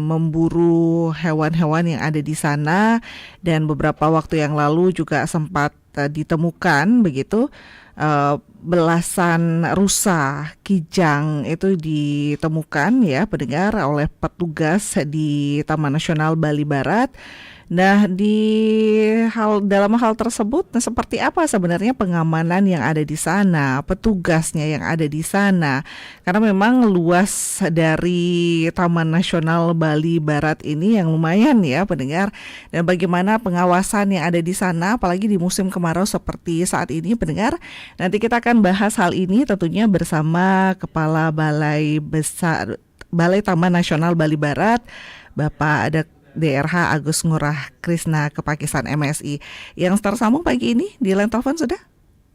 memburu hewan-hewan yang ada di sana, dan beberapa waktu yang lalu juga sempat ditemukan begitu belasan rusa kijang itu ditemukan ya pendengar oleh petugas di Taman Nasional Bali Barat. Nah, dalam hal tersebut, seperti apa sebenarnya pengamanan yang ada di sana, petugasnya yang ada di sana? Karena memang luas dari Taman Nasional Bali Barat ini yang lumayan ya, pendengar. Dan bagaimana pengawasan yang ada di sana, apalagi di musim kemarau seperti saat ini, pendengar. Nanti kita akan bahas hal ini tentunya bersama Kepala Balai Taman Nasional Bali Barat, Bapak DRH Agus Ngurah Krisna Kepakisan MSI yang tersambung pagi ini di line telepon sudah.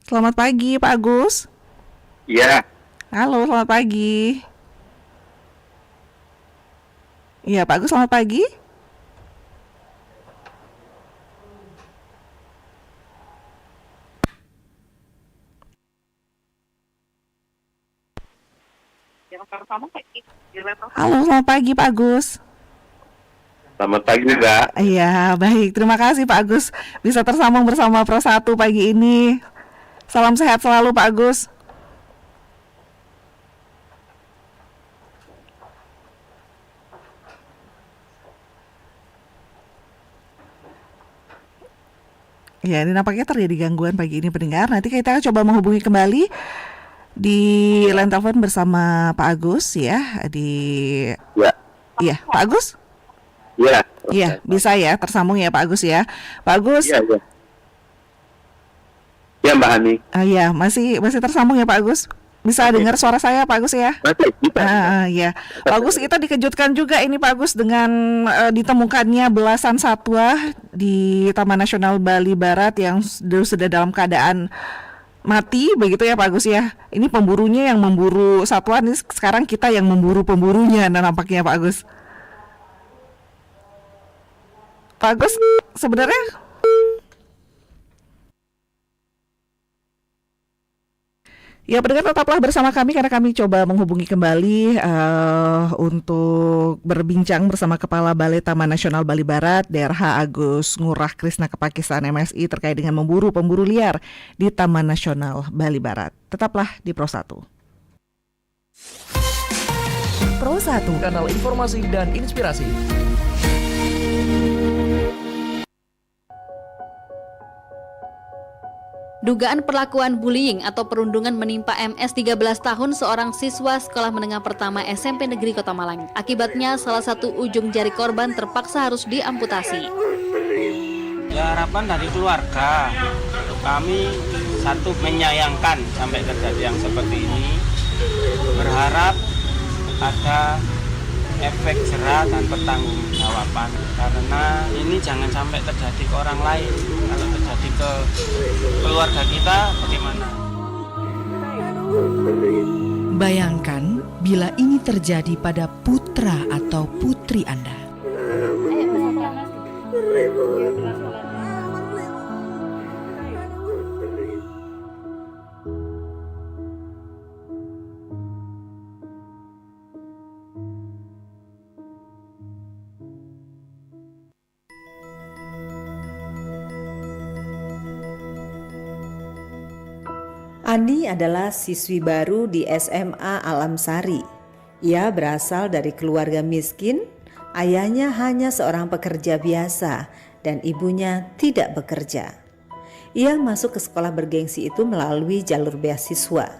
Selamat pagi Pak Agus. Iya. Halo, selamat pagi. Iya Pak Agus, selamat pagi. Halo, selamat pagi Pak Agus. Selamat pagi juga. Iya, baik. Terima kasih Pak Agus bisa tersambung bersama Pro 1 pagi ini. Salam sehat selalu Pak Agus. Ya, ini nampaknya terjadi gangguan pagi ini pendengar. Nanti kita coba menghubungi kembali di line telepon bersama Pak Agus ya. Iya, Pak Agus? Iya. Iya, bisa ya, tersambung ya Pak Agus ya. Pak Agus. Iya. Ya Mbak Hani. Iya, masih tersambung ya Pak Agus. Bisa dengar suara saya Pak Agus ya? Masih bisa. Ya. Pak Agus, kita dikejutkan juga ini Pak Agus dengan ditemukannya belasan satwa di Taman Nasional Bali Barat yang sudah dalam keadaan mati begitu ya Pak Agus ya. Ini pemburunya yang memburu satwa, ini sekarang kita yang memburu pemburunya nampaknya Pak Agus. Pak Agus, sebenarnya ya pendengar tetaplah bersama kami karena kami coba menghubungi kembali untuk berbincang bersama Kepala Balai Taman Nasional Bali Barat DRH Agus Ngurah Krisna Kepakisan MSI terkait dengan memburu pemburu liar di Taman Nasional Bali Barat. Tetaplah di Pro 1. Pro 1, kanal informasi dan inspirasi. Dugaan perlakuan bullying atau perundungan menimpa MS 13 tahun seorang siswa sekolah menengah pertama SMP Negeri Kota Malang. Akibatnya salah satu ujung jari korban terpaksa harus diamputasi. Ya, harapan dari keluarga, kami satu menyayangkan sampai terjadi yang seperti ini. Berharap ada efek jerah dan pertanggungjawaban, karena ini jangan sampai terjadi ke orang lain. Kalau terjadi ke keluarga kita bagaimana? Bayangkan bila ini terjadi pada putra atau putri Anda. Ani adalah siswi baru di SMA Alam Sari. Ia berasal dari keluarga miskin, ayahnya hanya seorang pekerja biasa dan ibunya tidak bekerja. Ia masuk ke sekolah bergengsi itu melalui jalur beasiswa.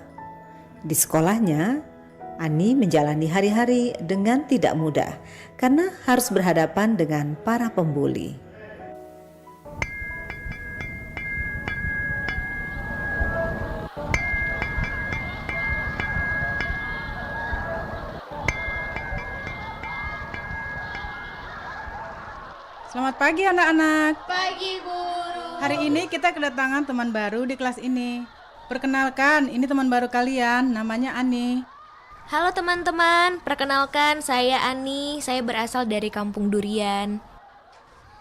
Di sekolahnya, Ani menjalani hari-hari dengan tidak mudah karena harus berhadapan dengan para pembuli. Selamat pagi anak-anak. Pagi guru. Hari ini kita kedatangan teman baru di kelas ini. Perkenalkan, ini teman baru kalian, namanya Ani. Halo teman-teman, perkenalkan saya Ani, saya berasal dari Kampung Durian.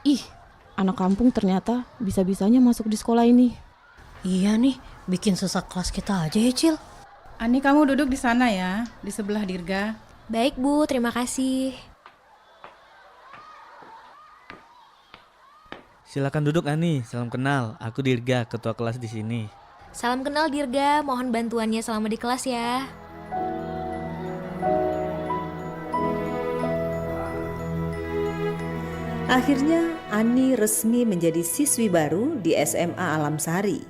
Ih, anak kampung ternyata bisa-bisanya masuk di sekolah ini. Iya nih, bikin susah kelas kita aja ya Cil. Ani, kamu duduk di sana ya, di sebelah Dirga. Baik Bu, terima kasih. Silakan duduk Ani, salam kenal. Aku Dirga, ketua kelas di sini. Salam kenal Dirga, mohon bantuannya selama di kelas ya. Akhirnya Ani resmi menjadi siswi baru di SMA Alam Sari.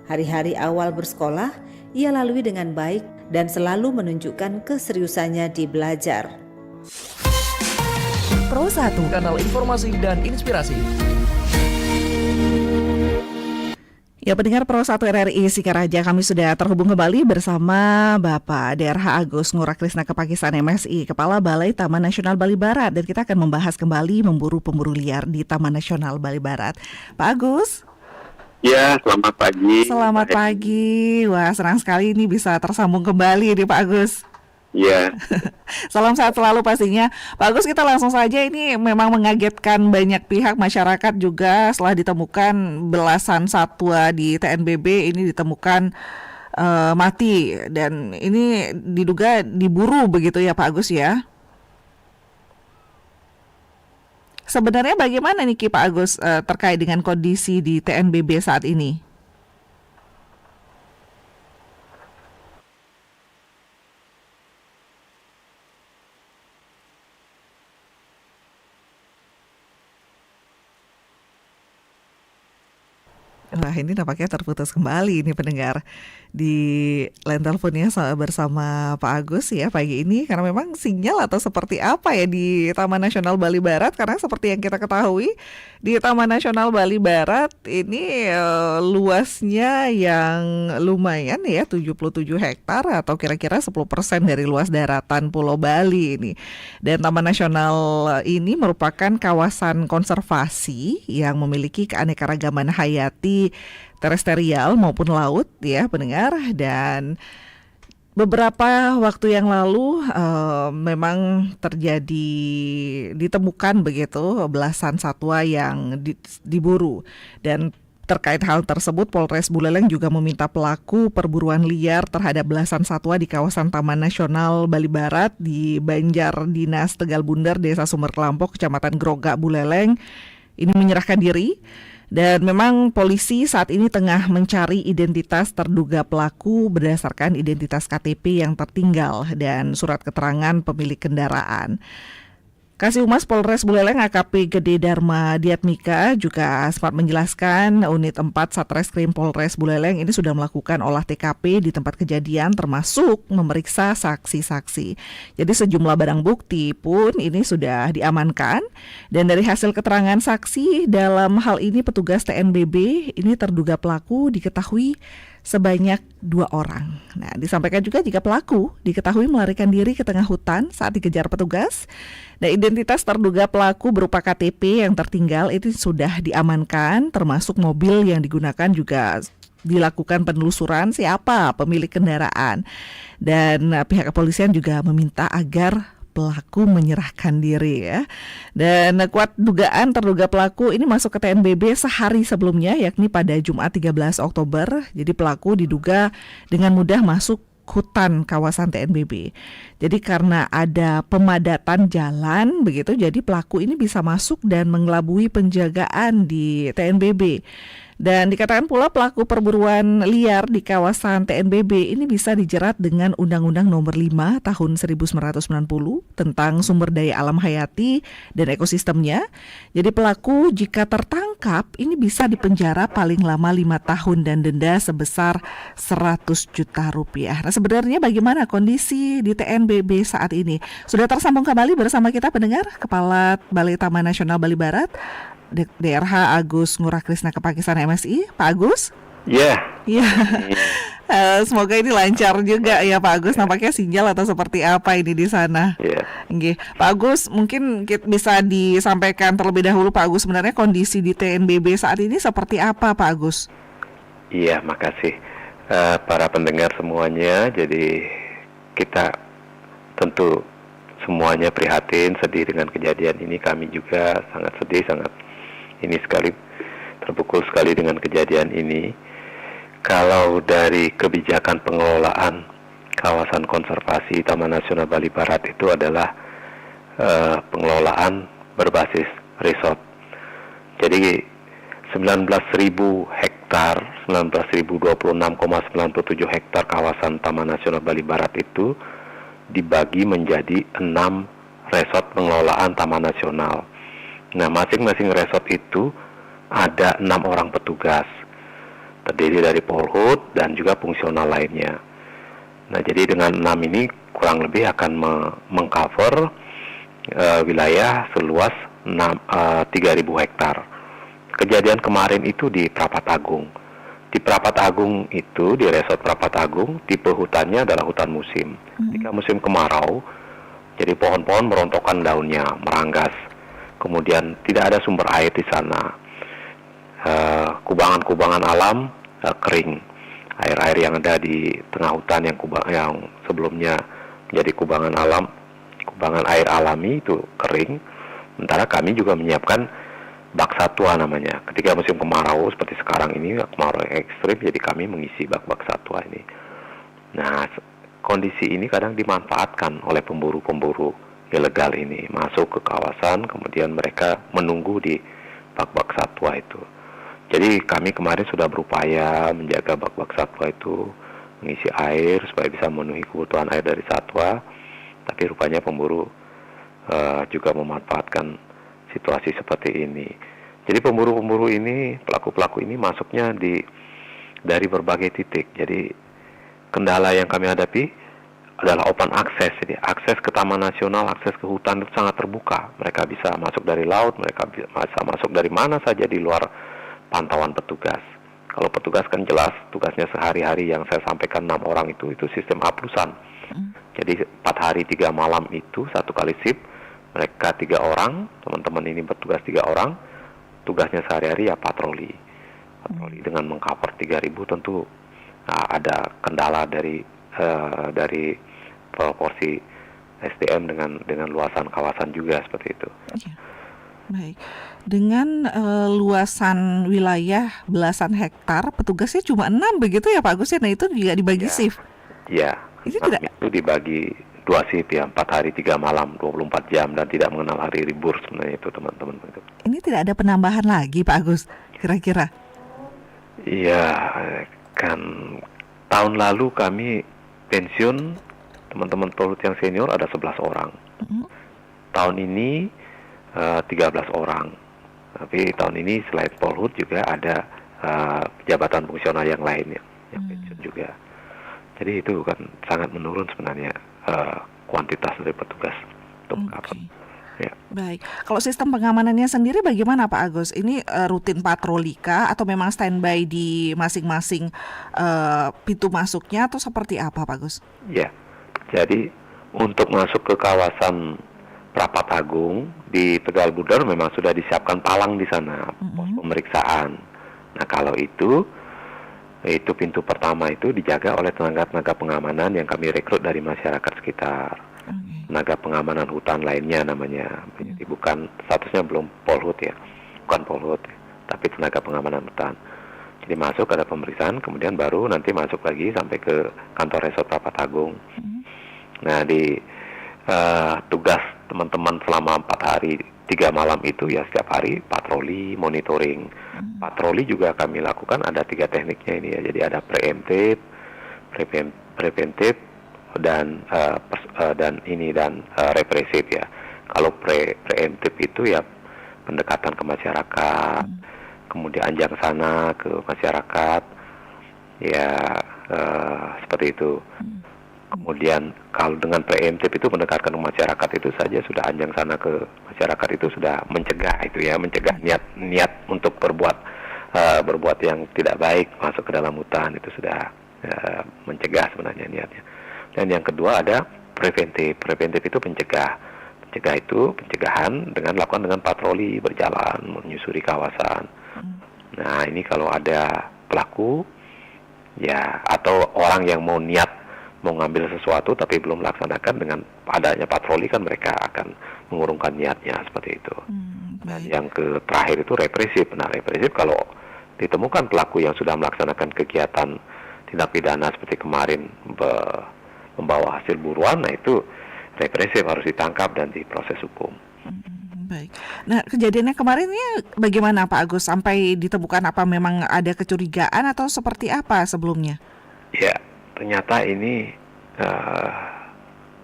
Hari-hari awal bersekolah ia lalui dengan baik dan selalu menunjukkan keseriusannya di belajar. Pro 1, kanal informasi dan inspirasi. Ya, pendengar Pro 1 RRI Sikaraja, kami sudah terhubung kembali bersama Bapak DRH Agus Ngurakrisna Kepakisan MSI, Kepala Balai Taman Nasional Bali Barat, dan kita akan membahas kembali memburu pemburu liar di Taman Nasional Bali Barat. Pak Agus. Ya, selamat pagi. Selamat pagi. Wah, senang sekali ini bisa tersambung kembali nih Pak Agus. Ya. Salam sehat selalu pastinya. Pak Agus, kita langsung saja, ini memang mengagetkan banyak pihak, masyarakat juga setelah ditemukan belasan satwa di TNBB ini ditemukan mati, dan ini diduga diburu begitu ya Pak Agus ya. Sebenarnya bagaimana nih Pak Agus terkait dengan kondisi di TNBB saat ini? Wah, ini nampaknya terputus kembali ini pendengar di line teleponnya bersama Pak Agus ya pagi ini, karena memang sinyal atau seperti apa ya di Taman Nasional Bali Barat, karena seperti yang kita ketahui di Taman Nasional Bali Barat ini luasnya yang lumayan ya, 77 hektar atau kira-kira 10% dari luas daratan Pulau Bali ini. Dan Taman Nasional ini merupakan kawasan konservasi yang memiliki keanekaragaman hayati terestrial maupun laut ya pendengar, dan beberapa waktu yang lalu memang ditemukan begitu belasan satwa yang diburu, dan terkait hal tersebut Polres Buleleng juga meminta pelaku perburuan liar terhadap belasan satwa di kawasan Taman Nasional Bali Barat di Banjar Dinas Tegal Bundar, Desa Sumber Kelampok, Kecamatan Grogak, Buleleng ini menyerahkan diri. Dan memang polisi saat ini tengah mencari identitas terduga pelaku berdasarkan identitas KTP yang tertinggal dan surat keterangan pemilik kendaraan. Kasih Humas Polres Buleleng AKP Gede Dharma Diatmika juga sempat menjelaskan unit 4 Satreskrim Polres Buleleng ini sudah melakukan olah TKP di tempat kejadian termasuk memeriksa saksi-saksi. Jadi sejumlah barang bukti pun ini sudah diamankan, dan dari hasil keterangan saksi dalam hal ini petugas TNBB ini terduga pelaku diketahui sebanyak 2 orang. Nah, disampaikan juga jika pelaku diketahui melarikan diri ke tengah hutan saat dikejar petugas. Nah, identitas terduga pelaku berupa KTP yang tertinggal itu sudah diamankan, termasuk mobil yang digunakan juga dilakukan penelusuran siapa pemilik kendaraan. Dan pihak kepolisian juga meminta agar pelaku menyerahkan diri ya. Dan kuat dugaan terduga pelaku ini masuk ke TNBB sehari sebelumnya, yakni pada Jumat 13 Oktober. Jadi pelaku diduga dengan mudah masuk hutan kawasan TNBB. Jadi karena ada pemadatan jalan begitu, jadi pelaku ini bisa masuk dan mengelabui penjagaan di TNBB. Dan dikatakan pula pelaku perburuan liar di kawasan TNBB ini bisa dijerat dengan Undang-Undang Nomor 5 Tahun 1990 tentang sumber daya alam hayati dan ekosistemnya. Jadi pelaku jika tertangkap ini bisa dipenjara paling lama 5 tahun dan denda sebesar 100 juta rupiah. Nah, sebenarnya bagaimana kondisi di TNBB saat ini? Sudah tersambung kembali bersama kita pendengar Kepala Balai Taman Nasional Bali Barat, DRH Agus Ngurakrisna Kepakisan MSI. Pak Agus? Ya. Iya. Semoga ini lancar juga ya Pak Agus. Nampaknya sinyal atau seperti apa ini di sana? Ya. Nggih. Pak Agus, mungkin bisa disampaikan terlebih dahulu Pak Agus, sebenarnya kondisi di TNBB saat ini seperti apa Pak Agus? Iya, makasih para pendengar semuanya. Jadi kita tentu semuanya prihatin, sedih dengan kejadian ini. Kami juga sangat sedih, sangat ini sekali, terpukul sekali dengan kejadian ini. Kalau dari kebijakan pengelolaan kawasan konservasi Taman Nasional Bali Barat itu adalah pengelolaan berbasis resort. Jadi 19.000 hektar, 19.026,97 hektar kawasan Taman Nasional Bali Barat itu dibagi menjadi 6 resort pengelolaan Taman Nasional. Nah, masing-masing resort itu ada 6 orang petugas, terdiri dari Polhut dan juga fungsional lainnya. Nah, jadi dengan 6 ini kurang lebih akan mengcover wilayah seluas 3.000 hektar. Kejadian kemarin itu di Prapat Agung. Di Prapat Agung itu, di resort Prapat Agung, tipe hutannya adalah hutan musim. Ketika musim kemarau, jadi pohon-pohon merontokkan daunnya, meranggas. Kemudian tidak ada sumber air di sana. Kubangan-kubangan alam kering. Air-air yang ada di tengah hutan yang sebelumnya menjadi kubangan alam, kubangan air alami itu kering. Sementara kami juga menyiapkan bak satwa namanya. Ketika musim kemarau seperti sekarang ini, kemarau yang ekstrim, jadi kami mengisi bak-bak satwa ini. Nah, kondisi ini kadang dimanfaatkan oleh pemburu-pemburu ilegal ini, masuk ke kawasan, kemudian mereka menunggu di bak-bak satwa itu. Jadi kami kemarin sudah berupaya menjaga bak-bak satwa itu, mengisi air supaya bisa memenuhi kebutuhan air dari satwa, tapi rupanya pemburu juga memanfaatkan situasi seperti ini. Jadi pemburu-pemburu ini, pelaku-pelaku ini masuknya dari berbagai titik. Jadi kendala yang kami hadapi adalah open access. Jadi akses ke Taman Nasional, akses ke hutan itu sangat terbuka. Mereka bisa masuk dari laut, mereka bisa masuk dari mana saja di luar pantauan petugas. Kalau petugas kan jelas tugasnya sehari-hari yang saya sampaikan 6 orang itu sistem aplusan. Jadi 4 hari 3 malam itu 1 kali shift. Mereka 3 orang, teman-teman ini bertugas 3 orang, tugasnya sehari-hari ya patroli. Patroli dengan mengcover 3.000 tentu ada kendala dari proporsi SDM dengan luasan kawasan juga seperti itu. Ya. Baik, dengan luasan wilayah belasan hektar, petugasnya cuma 6 begitu ya Pak Agus? Nah itu juga dibagi shift? Iya, itu dibagi 2 shift ya, 4 hari 3 malam, 24 jam dan tidak mengenal hari libur sebenarnya itu teman-teman. Ini tidak ada penambahan lagi Pak Agus, kira-kira? Iya, kan tahun lalu kami pensiun teman-teman Polhut yang senior ada 11 orang. Tahun ini 13 orang. Tapi tahun ini selain Polhut juga ada jabatan fungsional yang lain yang pensiun juga. Jadi itu kan sangat menurun sebenarnya kuantitas dari petugas untuk ya. Baik, kalau sistem pengamanannya sendiri bagaimana Pak Agus? Ini rutin patroli kah atau memang standby di masing-masing pintu masuknya atau seperti apa Pak Agus? Ya, jadi untuk masuk ke kawasan Prapat Agung di Tegal Budar memang sudah disiapkan palang di sana, pos pemeriksaan. Nah kalau itu pintu pertama itu dijaga oleh tenaga-tenaga pengamanan yang kami rekrut dari masyarakat sekitar. Tenaga pengamanan hutan lainnya namanya. Jadi bukan, statusnya belum Polhut ya, bukan Polhut ya, tapi tenaga pengamanan hutan. Jadi masuk ada pemeriksaan, kemudian baru nanti masuk lagi sampai ke kantor resort Prapat Agung. Nah di tugas teman-teman selama 4 hari 3 malam itu ya setiap hari patroli, monitoring. Patroli juga kami lakukan ada 3 tekniknya ini ya. Jadi ada preventif dan represif ya. Kalau preemptif itu ya pendekatan ke masyarakat, kemudian anjang sana ke masyarakat, ya seperti itu. Kemudian kalau dengan preemptif itu mendekatkan ke masyarakat itu saja sudah anjang sana ke masyarakat itu sudah mencegah itu ya, mencegah niat untuk berbuat yang tidak baik masuk ke dalam hutan itu sudah mencegah sebenarnya niatnya. Dan yang kedua ada preventif. Preventif itu pencegahan dengan lakukan dengan patroli berjalan menyusuri kawasan. Nah ini kalau ada pelaku ya atau orang yang mau ngambil sesuatu tapi belum melaksanakan, dengan adanya patroli kan mereka akan mengurungkan niatnya seperti itu. Dan yang terakhir itu represif. Nah represif kalau ditemukan pelaku yang sudah melaksanakan kegiatan tindak pidana seperti kemarin membawa hasil buruan, nah itu represif harus ditangkap dan diproses hukum. Baik. Nah, kejadiannya kemarin ini bagaimana Pak Agus? Sampai ditemukan apa memang ada kecurigaan atau seperti apa sebelumnya? Ya, ternyata ini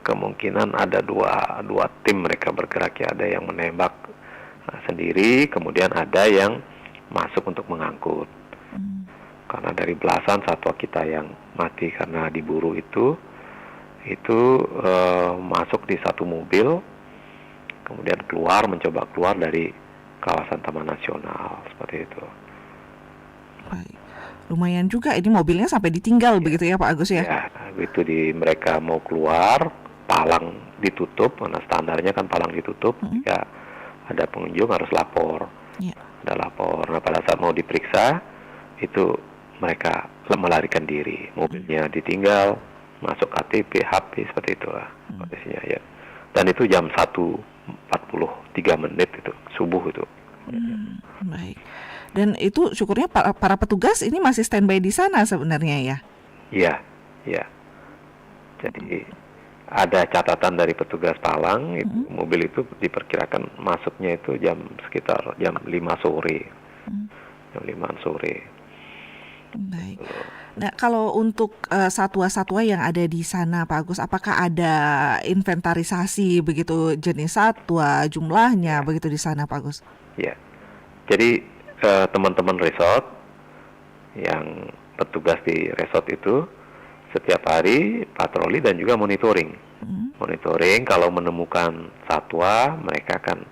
kemungkinan ada dua tim mereka bergerak ya. Ada yang menembak sendiri, kemudian ada yang masuk untuk mengangkut. Karena dari belasan satwa kita yang mati karena diburu itu masuk di satu mobil, kemudian mencoba keluar dari kawasan Taman Nasional, seperti itu. Baik. Lumayan juga ini mobilnya sampai ditinggal begitu ya Pak Agus ya? Ya, begitu mereka mau keluar, palang ditutup, karena standarnya kan palang ditutup, ya ada pengunjung harus lapor. Ada lapor. Nah, pada saat mau diperiksa, itu mereka melarikan diri, mobilnya ditinggal, masuk KTP, HP, seperti itulah kondisinya ya. Dan itu jam 1:43 itu, subuh itu. Baik. Dan itu syukurnya para petugas ini masih standby di sana sebenarnya ya? Iya, iya. Jadi ada catatan dari petugas palang, mobil itu diperkirakan masuknya itu sekitar jam 5 sore. Jam 5 sore. Baik. Nah, kalau untuk satwa-satwa yang ada di sana Pak Agus, apakah ada inventarisasi begitu jenis satwa, jumlahnya begitu di sana Pak Agus? Ya. Jadi teman-teman resort yang petugas di resort itu setiap hari patroli dan juga monitoring. Monitoring kalau menemukan satwa, mereka akan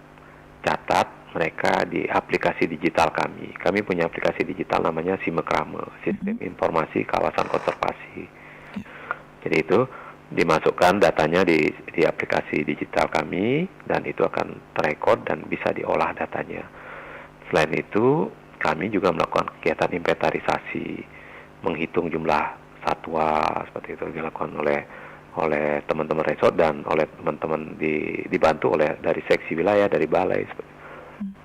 catat mereka di aplikasi digital kami. Kami punya aplikasi digital namanya Simekrame, Sistem Informasi Kawasan Konservasi. Jadi itu dimasukkan datanya di aplikasi digital kami dan itu akan terekod dan bisa diolah datanya. Selain itu, kami juga melakukan kegiatan inventarisasi, menghitung jumlah satwa, seperti itu dilakukan oleh teman-teman resort dan oleh teman-teman dibantu oleh dari seksi wilayah, dari balai,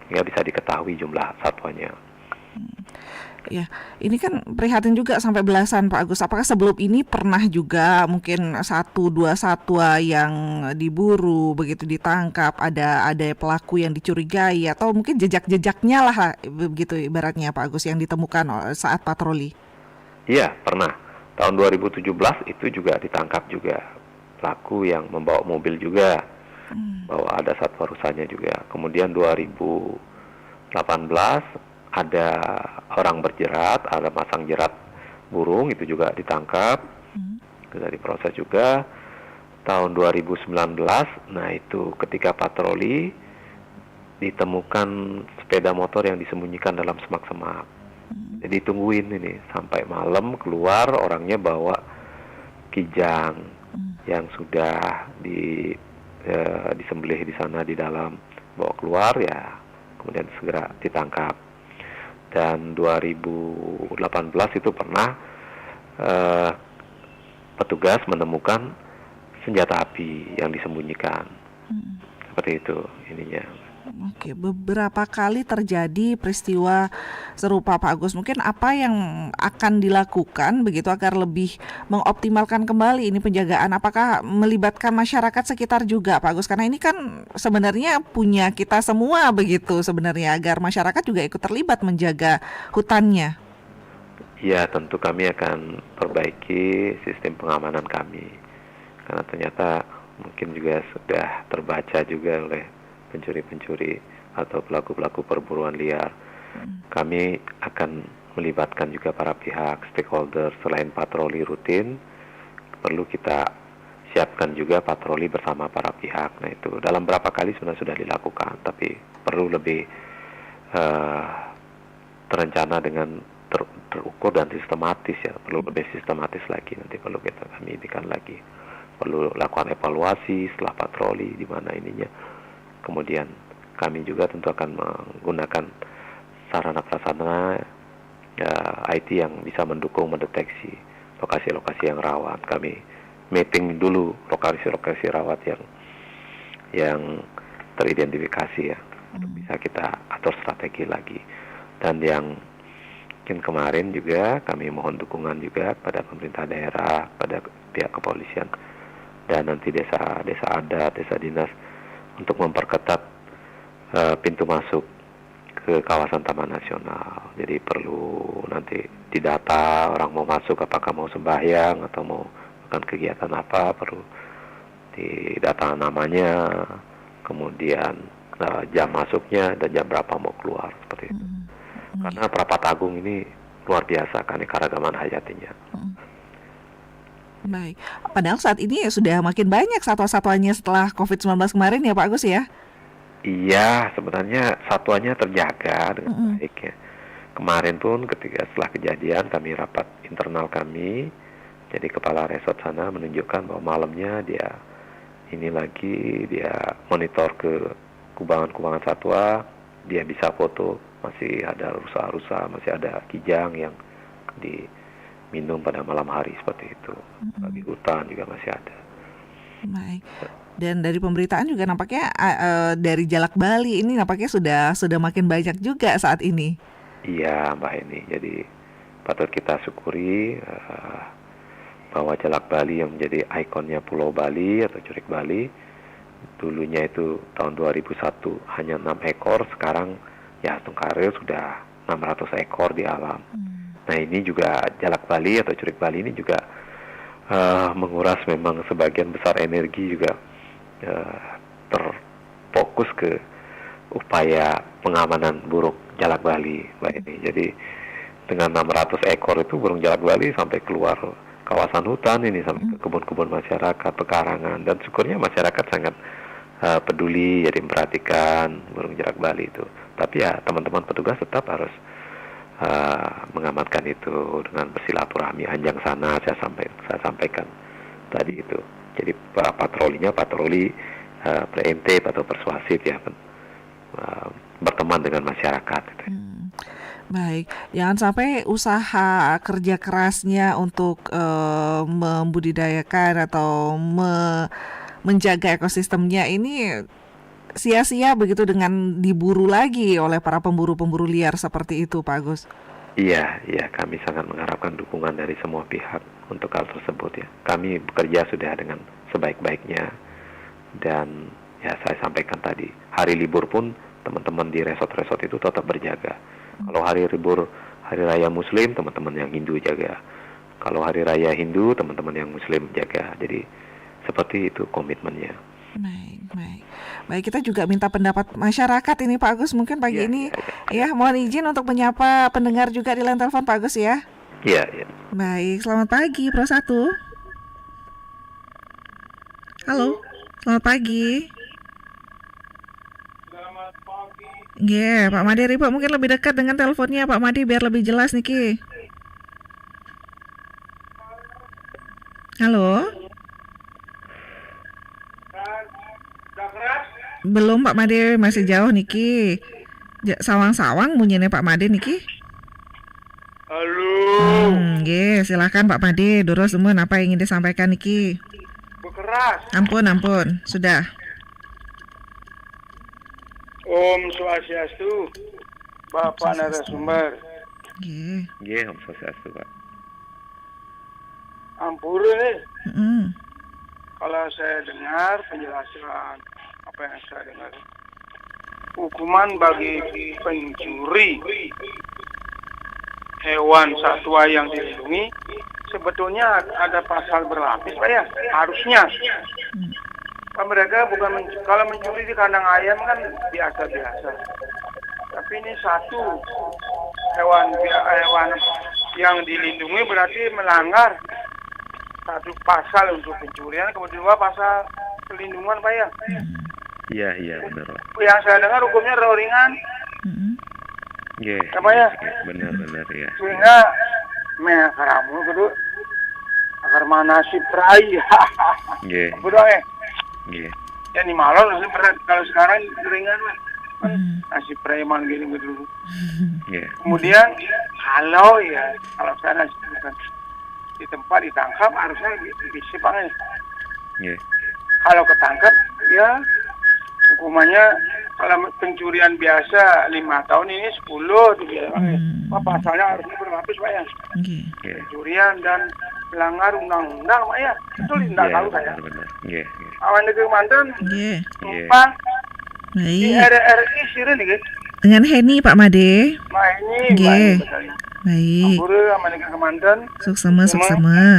sehingga bisa diketahui jumlah satwanya. Ya, ini kan prihatin juga sampai belasan Pak Agus. Apakah sebelum ini pernah juga mungkin 1-2 satwa yang diburu begitu ditangkap, ada pelaku yang dicurigai atau mungkin jejak-jejaknya lah begitu ibaratnya Pak Agus yang ditemukan saat patroli? Iya, pernah. Tahun 2017 itu juga ditangkap juga pelaku yang membawa mobil juga. Bahwa ada satwa rusanya juga. Kemudian 2018 ada orang berjerat, ada masang jerat burung itu juga ditangkap, sudah diproses juga. Tahun 2019, nah itu ketika patroli ditemukan sepeda motor yang disembunyikan dalam semak-semak. Jadi tungguin ini sampai malam keluar orangnya bawa kijang yang sudah disembelih di sana di dalam, bawa keluar ya, kemudian segera ditangkap. Dan 2018 itu pernah petugas menemukan senjata api yang disembunyikan. Seperti itu ininya. Oke, beberapa kali terjadi peristiwa serupa Pak Agus. Mungkin apa yang akan dilakukan begitu agar lebih mengoptimalkan kembali ini penjagaan? Apakah melibatkan masyarakat sekitar juga Pak Agus? Karena ini kan sebenarnya punya kita semua begitu sebenarnya, agar masyarakat juga ikut terlibat menjaga hutannya. Ya, tentu kami akan perbaiki sistem pengamanan kami. Karena ternyata mungkin juga sudah terbaca juga oleh pencuri-pencuri atau pelaku-pelaku perburuan liar. Kami akan melibatkan juga para pihak stakeholder. Selain patroli rutin, perlu kita siapkan juga patroli bersama para pihak. Nah itu dalam berapa kali sebenarnya sudah dilakukan, tapi perlu lebih terencana dengan terukur dan sistematis ya. Perlu lebih sistematis lagi, nanti perlu kami bikin lagi. Perlu lakukan evaluasi setelah patroli di mana ininya. Kemudian kami juga tentu akan menggunakan sarana-prasarana IT yang bisa mendukung mendeteksi lokasi-lokasi yang rawan. Kami mapping dulu lokasi-lokasi rawat yang teridentifikasi ya. Bisa kita atur strategi lagi. Dan yang mungkin kemarin juga kami mohon dukungan juga pada pemerintah daerah, pada pihak kepolisian dan nanti desa adat, desa dinas untuk memperketat pintu masuk ke kawasan Taman Nasional. Jadi perlu nanti didata orang mau masuk apakah mau sembahyang atau mau melakukan kegiatan apa, perlu didata namanya, kemudian jam masuknya dan jam berapa mau keluar seperti itu. Karena Perapat Agung ini luar biasa keanekaragaman hayatinya. Baik. Padahal saat ini sudah makin banyak satwa-satwanya setelah COVID-19 kemarin ya Pak Agus ya? Iya, sebenarnya satwanya terjaga dengan baik ya. Kemarin pun ketika setelah kejadian kami rapat internal kami, jadi kepala resort sana menunjukkan bahwa malamnya dia monitor ke kubangan-kubangan satwa, dia bisa foto masih ada rusa-rusa, masih ada kijang yang diminum pada malam hari seperti itu. Bagi hutan juga masih ada. Baik. Dan dari pemberitaan juga nampaknya dari Jalak Bali ini nampaknya sudah makin banyak juga saat ini. Iya Mbak Eni, jadi patut kita syukuri bahwa Jalak Bali yang menjadi ikonnya Pulau Bali atau Curik Bali, dulunya itu tahun 2001 hanya 6 ekor, sekarang ya Tungkaril sudah 600 ekor di alam. Nah ini juga Jalak Bali atau Curik Bali ini juga menguras memang sebagian besar energi juga terfokus ke upaya pengamanan burung Jalak Bali, Mbak ini. Jadi dengan 600 ekor itu burung Jalak Bali sampai keluar kawasan hutan ini, sampai ke kebun-kebun masyarakat, pekarangan, dan syukurnya masyarakat sangat peduli, jadi memperhatikan burung Jalak Bali itu. Tapi ya teman-teman petugas tetap harus mengamankan itu dengan bersilaturahmi anjang sana, saya sampaikan tadi itu. Jadi patroli preemptif atau persuasif ya, berteman dengan masyarakat. Baik, jangan sampai usaha kerja kerasnya untuk membudidayakan atau menjaga ekosistemnya ini sia-sia begitu dengan diburu lagi oleh para pemburu-pemburu liar seperti itu, Pak Agus. Iya, kami sangat mengharapkan dukungan dari semua pihak untuk hal tersebut ya. Kami bekerja sudah dengan sebaik-baiknya, dan ya saya sampaikan tadi, hari libur pun teman-teman di resort-resort itu tetap berjaga. Kalau hari libur, hari raya Muslim, teman-teman yang Hindu jaga. Kalau hari raya Hindu, teman-teman yang Muslim jaga. Jadi seperti itu komitmennya. Baik, kita juga minta pendapat masyarakat ini Pak Agus mungkin pagi ini. Ya, mohon izin untuk menyapa pendengar juga di line telepon Pak Agus ya. Iya. Baik, selamat pagi Pro 1. Halo, selamat pagi. Iya, Pak Made Pak mungkin lebih dekat dengan teleponnya Pak Made biar lebih jelas Niki. Halo. Belum Pak Made, masih jauh Niki. Sawang-sawang bunyinya Pak Made Niki. Halo. Silakan Pak Made. Doro semua apa yang ingin disampaikan Niki? Berkeras. Ampun, sudah. Om Swastiastu, Bapak narasumber. Om Swastiastu, Pak. Ampura nih. Kalau saya dengar penjelasan apa yang saya dengar, hukuman bagi pencuri hewan satwa yang dilindungi sebetulnya ada pasal berlapis Pak ya, harusnya. Mereka bukan kalau mencuri di kandang ayam kan biasa-biasa. Tapi ini satu hewan yang dilindungi berarti melanggar satu pasal untuk pencurian, kemudian dua pasal perlindungan Pak ya. Iya benar. Yang saya dengar hukumnya terlalu ringan. Apa ya? Benar ya. Sehingga kamu kudu agar mana si prai. Kudu Ya ni malon masih berat, kalau sekarang ringan lah. Nasi preman gini dulu. Kemudian kalau saya nasi bukan di tempat ditangkap harusnya bisa Pak. Kalau ketangkap ya hukumannya kalau pencurian biasa 5 tahun ini 10 tuh ya. Pasalnya harusnya berlapis Pak ya. Pencurian dan melanggar undang-undang Pak ya. Betul tidak tahu saya. Awan negeri Banten. Di Baik. RRI Siren nih, Dengan Heni Pak Made. Mah ini, Nggih. misalnya. Baik. Ampura amanika kemandan. Suksema.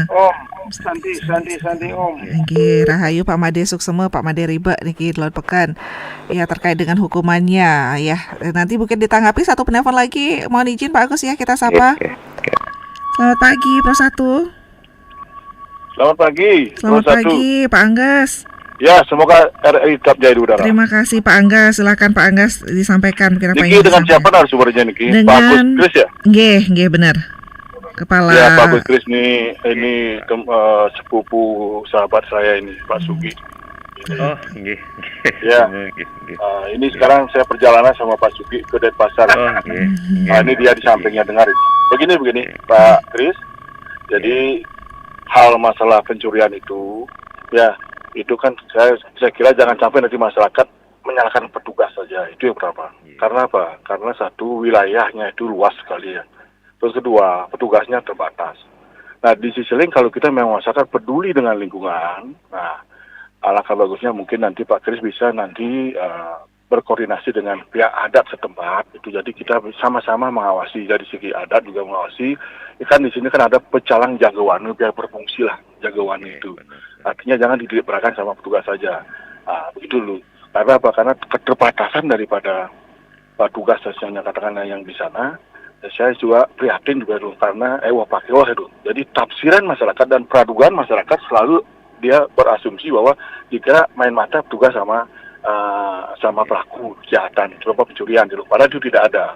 Om, Santi Om. Nggih, rahayu Pak Made suksema, Pak Made riba niki Laut Pekan. Ya terkait dengan hukumannya ya. Nanti mungkin ditanggapi satu penelpon lagi. Mohon izin Pak Agus ya kita sapa. Selamat pagi Pro 1. Selamat pagi. Selamat pagi Pak Anggas. Ya, semoga RRI tetap jaya di udara. Terima kasih Pak Anggas. Silakan Pak Anggas disampaikan mungkin apa Niki yang dengan disampaikan. siapa narasumbernya Niki? Pak Agus Kris ya? Nggih benar. Kepala Ya, Pak Agus Kris ini sepupu sahabat saya ini, Pak Sugi. Oh, nggih. Ya. Ini sekarang saya perjalanan sama Pak Sugi ke Denpasar. Ini dia di sampingnya dengar. Begini Pak Kris. Jadi hal masalah pencurian itu, ya itu kan saya kira jangan sampai nanti masyarakat menyalahkan petugas saja. Itu yang pertama. Karena apa? Karena satu, wilayahnya itu luas sekali ya. Terus kedua, petugasnya terbatas. Nah, di sisi lain kalau kita memang masyarakat peduli dengan lingkungan, nah alangkah bagusnya mungkin nanti Pak Kris bisa nanti berkoordinasi dengan pihak adat setempat itu, jadi kita sama-sama mengawasi dari segi adat juga mengawasi. Kan di sini kan ada pecalang jagawan biar berfungsi lah jagawan itu. Artinya jangan didiberakan sama petugas saja. Begitu dulu. Karena apa? Karena keterbatasan daripada petugas yang katakan yang di sana. Saya juga prihatin juga dulu karena itu. Jadi tafsiran masyarakat dan pradugaan masyarakat selalu dia berasumsi bahwa jika main mata petugas sama pelaku kejahatan, coba pencurian dulu. Padahal itu tidak ada.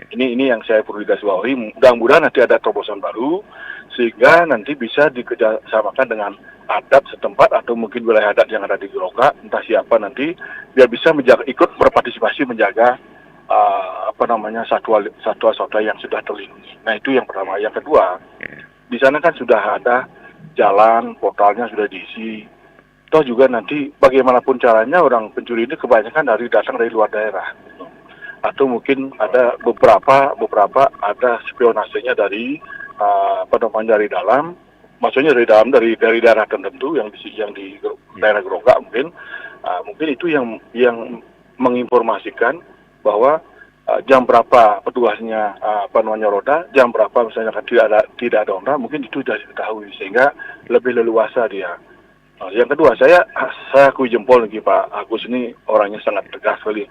Ini yang saya perlu digarisbawahi. Mudah-mudahan nanti ada terobosan baru sehingga nanti bisa dikerjasamakan dengan adat setempat atau mungkin wilayah adat yang ada di Groga, entah siapa nanti, biar bisa ikut berpartisipasi menjaga satwa-satwa yang sudah terlindungi. Nah itu yang pertama. Yang kedua, di sana kan sudah ada jalan, portalnya sudah diisi. Toh juga nanti bagaimanapun caranya orang pencuri ini kebanyakan datang dari luar daerah. Atau mungkin ada beberapa ada spionasenya dari dari dalam, maksudnya dari daerah tertentu yang di daerah Groga mungkin itu yang menginformasikan bahwa jam berapa petugasnya roda, jam berapa misalnya kan tidak ada orang, mungkin itu sudah diketahui sehingga lebih leluasa dia. Yang kedua, saya akui jempol lagi Pak Agus ini orangnya sangat tegas sekali.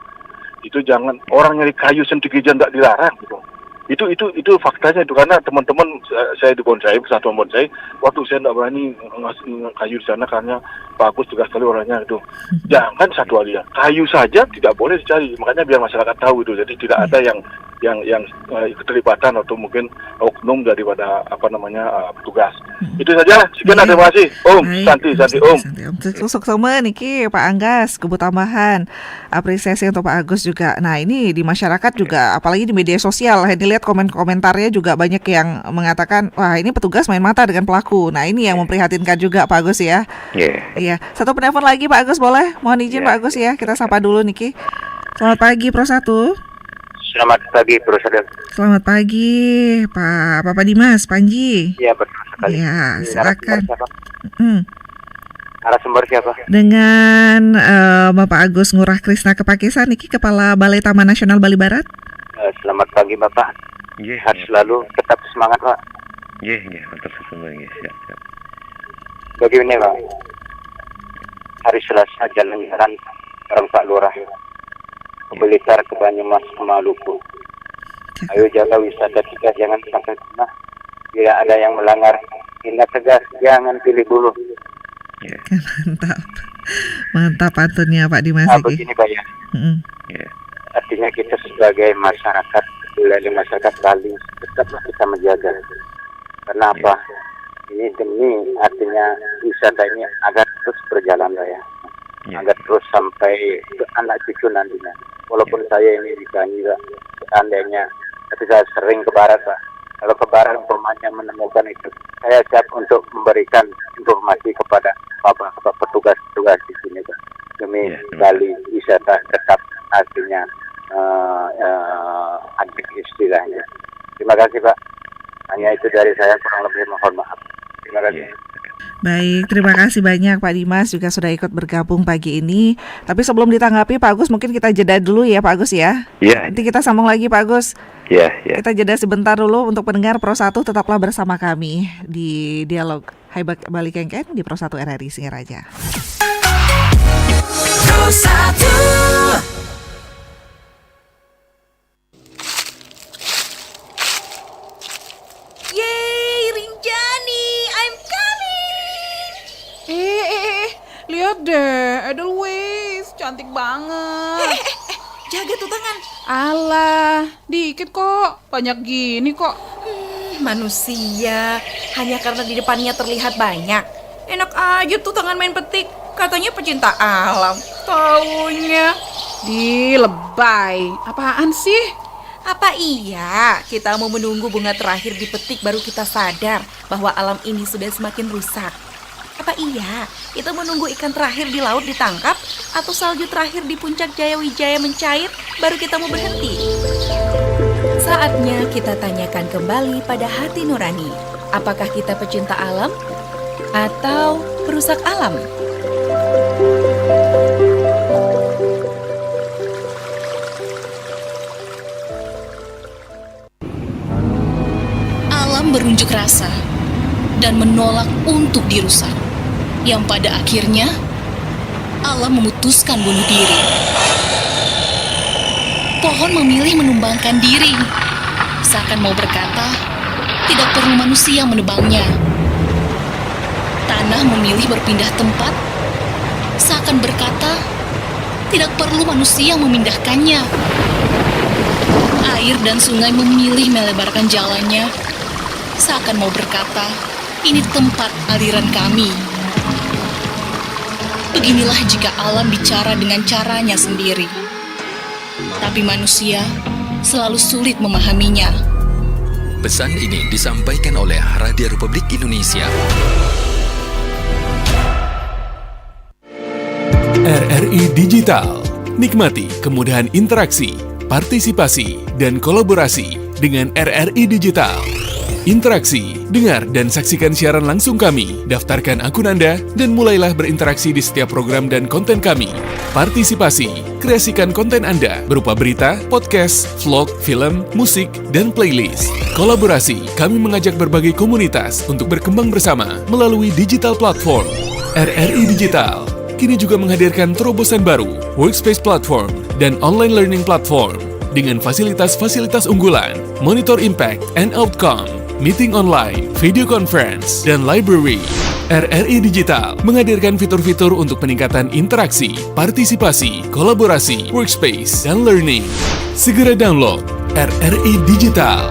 Itu jangan orang nyari kayu sendiri tidak dilarang gitu. Itu faktanya itu, karena teman-teman saya di bonsai, kesatuan bonsai, waktu saya tidak berani ngasih kayu di sana karena Pak Agus tegas sekali orangnya itu. Jangan satu dia, kayu saja tidak boleh dicari, makanya biar masyarakat tahu itu. Jadi tidak ada yang keterlibatan atau mungkin oknum daripada petugas. Itu saja. Sekian, terima kasih. Om, Santi Om. Susuk sama niki Pak Anggas, kebut tambahan. Apresiasi untuk Pak Agus juga. Nah, ini di masyarakat juga, apalagi di media sosial, dilihat komentarnya juga banyak yang mengatakan, wah ini petugas main mata dengan pelaku. Nah, ini yang memprihatinkan juga Pak Agus ya. Iya. Satu penelpon lagi Pak Agus boleh? Mohon izin Pak Agus ya, kita sapa dulu niki. Selamat pagi Pro 1. Selamat pagi, Bro Sadar. Selamat pagi, Pak Dimas, Panji. Iya, betul sekali. Ya, silakan. Narasumber siapa? Dengan Bapak Agus Ngurah Krisna Kepakisan, niki Kepala Balai Taman Nasional Bali Barat. Selamat pagi, Bapak. Sehat selalu, tetap semangat, Pak. Mantap semua. Siap. Bagaimana, Pak? Hari Selasa jalan-jalan bareng Pak Lurah. Ke Blitar, ke Banyumas, ke Maluku. Ayo jaga wisata kita, jangan sampai punah. Bila ada yang melanggar, tindak tegas, jangan pilih bulu. Mantap pantunnya Pak Dimas. Begini Pak ya. Artinya kita sebagai masyarakat, wilayah masyarakat Bali, tetaplah kita menjaga. Kenapa? Ini demi artinya wisata ini agar terus berjalan ya. Agar terus sampai ke anak cucu nantinya. Walaupun saya ini dikanyi Pak, seandainya, tapi saya sering ke barat Pak. Kalau ke barat umpamanya menemukan itu, saya siap untuk memberikan informasi kepada petugas-petugas di sini Pak. Demi Bali wisata tetap artinya ada istilahnya. Terima kasih Pak. Hanya itu dari saya, kurang lebih mohon maaf. Terima kasih. Baik, terima kasih banyak Pak Dimas juga sudah ikut bergabung pagi ini. Tapi sebelum ditanggapi Pak Agus, mungkin kita jeda dulu ya Pak Agus ya. Iya. Nanti kita sambung lagi Pak Agus. Iya, iya. Kita jeda sebentar dulu untuk pendengar Pro 1, tetaplah bersama kami di Dialog Hai Balik Kengken di Pro 1 RRI Singaraja. Pro 1. Lihat deh, Edelweiss, cantik banget. Jaga tuh tangan. Alah, dikit kok, banyak gini kok. Manusia, hanya karena di depannya terlihat banyak. Enak aja tuh tangan main petik, katanya pecinta alam. Taunya. Lebay, apaan sih? Apa iya kita mau menunggu bunga terakhir dipetik baru kita sadar bahwa alam ini sudah semakin rusak? Apa iya kita menunggu ikan terakhir di laut ditangkap atau salju terakhir di puncak Jayawijaya mencair baru kita mau berhenti? Saatnya kita tanyakan kembali pada hati nurani. Apakah kita pecinta alam atau perusak alam? Alam berunjuk rasa dan menolak untuk dirusak. Yang pada akhirnya, alam memutuskan bunuh diri. Pohon memilih menumbangkan diri, seakan mau berkata, tidak perlu manusia menebangnya. Tanah memilih berpindah tempat, seakan berkata, tidak perlu manusia memindahkannya. Air dan sungai memilih melebarkan jalannya, seakan mau berkata, ini tempat aliran kami. Beginilah jika alam bicara dengan caranya sendiri. Tapi manusia selalu sulit memahaminya. Pesan ini disampaikan oleh Radio Republik Indonesia. RRI Digital. Nikmati kemudahan interaksi, partisipasi, dan kolaborasi dengan RRI Digital. Interaksi, dengar dan saksikan siaran langsung kami, daftarkan akun Anda, dan mulailah berinteraksi di setiap program dan konten kami. Partisipasi, kreasikan konten Anda berupa berita, podcast, vlog, film, musik, dan playlist. Kolaborasi, kami mengajak berbagai komunitas untuk berkembang bersama melalui digital platform. RRI Digital kini juga menghadirkan terobosan baru, workspace platform, dan online learning platform dengan fasilitas-fasilitas unggulan, monitor impact and outcome, meeting online, video conference, dan library. RRI Digital menghadirkan fitur-fitur untuk peningkatan interaksi, partisipasi, kolaborasi, workspace, dan learning. Segera download RRI Digital.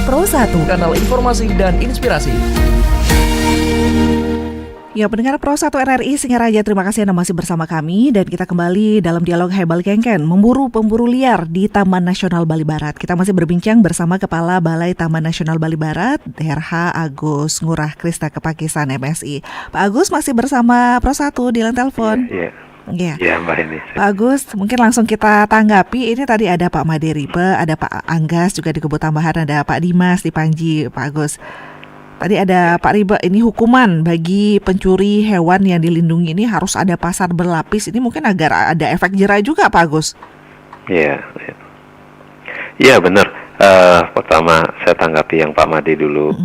Pro 1, kanal informasi dan inspirasi. Ya, pendengar Pro 1 RRI Singaraja, terima kasih Anda masih bersama kami dan kita kembali dalam dialog Hai Balik Kengken, memburu pemburu liar di Taman Nasional Bali Barat. Kita masih berbincang bersama Kepala Balai Taman Nasional Bali Barat, RH Agus Ngurah Krista Kepakisan MSI. Pak Agus masih bersama Pro 1 di line telepon. Iya, Mbak ini. Pak Agus, mungkin langsung kita tanggapi. Ini tadi ada Pak Made Ripe, ada Pak Anggas juga di Kebun Tambahan, ada Pak Dimas di Panji, Pak Agus. Tadi ada Pak Ribe, ini hukuman bagi pencuri hewan yang dilindungi ini harus ada pasar berlapis. Ini mungkin agar ada efek jera juga, Pak Agus. Iya benar. Pertama saya tanggapi yang Pak Made dulu.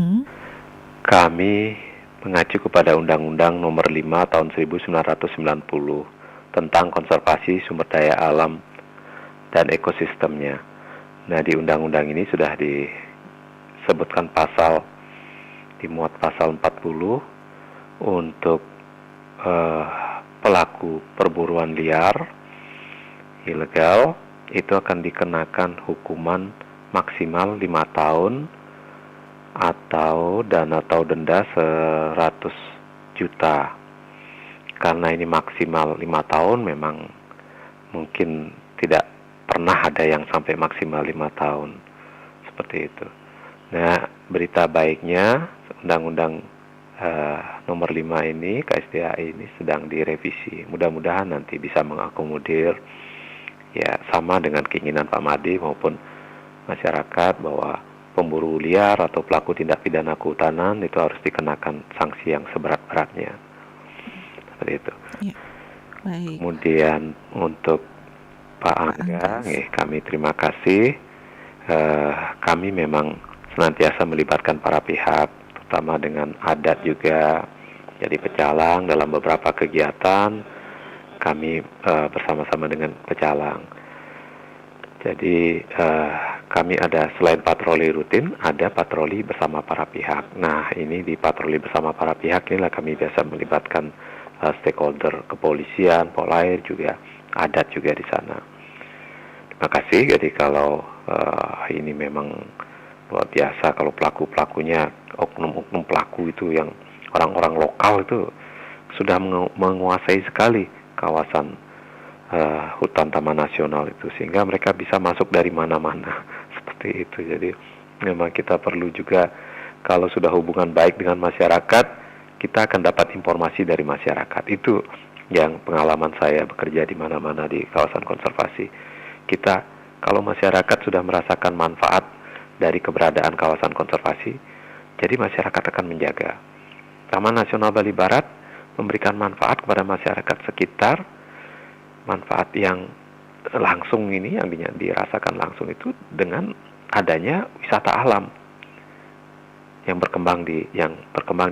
Kami mengacu kepada Undang-Undang Nomor 5 Tahun 1990 tentang konservasi sumber daya alam dan ekosistemnya. Nah, di undang-undang ini sudah disebutkan dimuat pasal 40 untuk pelaku perburuan liar ilegal itu akan dikenakan hukuman maksimal 5 tahun atau denda 100 juta. Karena ini maksimal 5 tahun, memang mungkin tidak pernah ada yang sampai maksimal 5 tahun seperti itu. Nah, berita baiknya Undang-Undang Nomor 5 ini, KSDAI ini sedang direvisi. Mudah-mudahan nanti bisa mengakomodir ya sama dengan keinginan Pak Made maupun masyarakat bahwa pemburu liar atau pelaku tindak pidana kehutanan itu harus dikenakan sanksi yang seberat-beratnya. Seperti itu. Ya. Baik. Kemudian untuk Pak Angga, kami terima kasih. Kami memang senantiasa melibatkan para pihak, terutama dengan adat juga. Jadi pecalang dalam beberapa kegiatan kami bersama-sama dengan pecalang. Jadi kami ada selain patroli rutin, ada patroli bersama para pihak. Nah, ini di patroli bersama para pihak inilah kami biasa melibatkan stakeholder kepolisian, Polair juga, adat juga di sana. Terima kasih. Jadi kalau ini memang luar biasa kalau pelaku-pelakunya, oknum-oknum pelaku itu yang orang-orang lokal itu sudah menguasai sekali kawasan hutan taman nasional itu, sehingga mereka bisa masuk dari mana-mana seperti itu. Jadi memang kita perlu juga, kalau sudah hubungan baik dengan masyarakat, kita akan dapat informasi dari masyarakat. Itu yang pengalaman saya bekerja di mana-mana di kawasan konservasi. Kita, kalau masyarakat sudah merasakan manfaat dari keberadaan kawasan konservasi, jadi masyarakat akan menjaga. Taman Nasional Bali Barat memberikan manfaat kepada masyarakat sekitar, manfaat yang langsung ini yang dirasakan langsung itu dengan adanya wisata alam yang berkembang di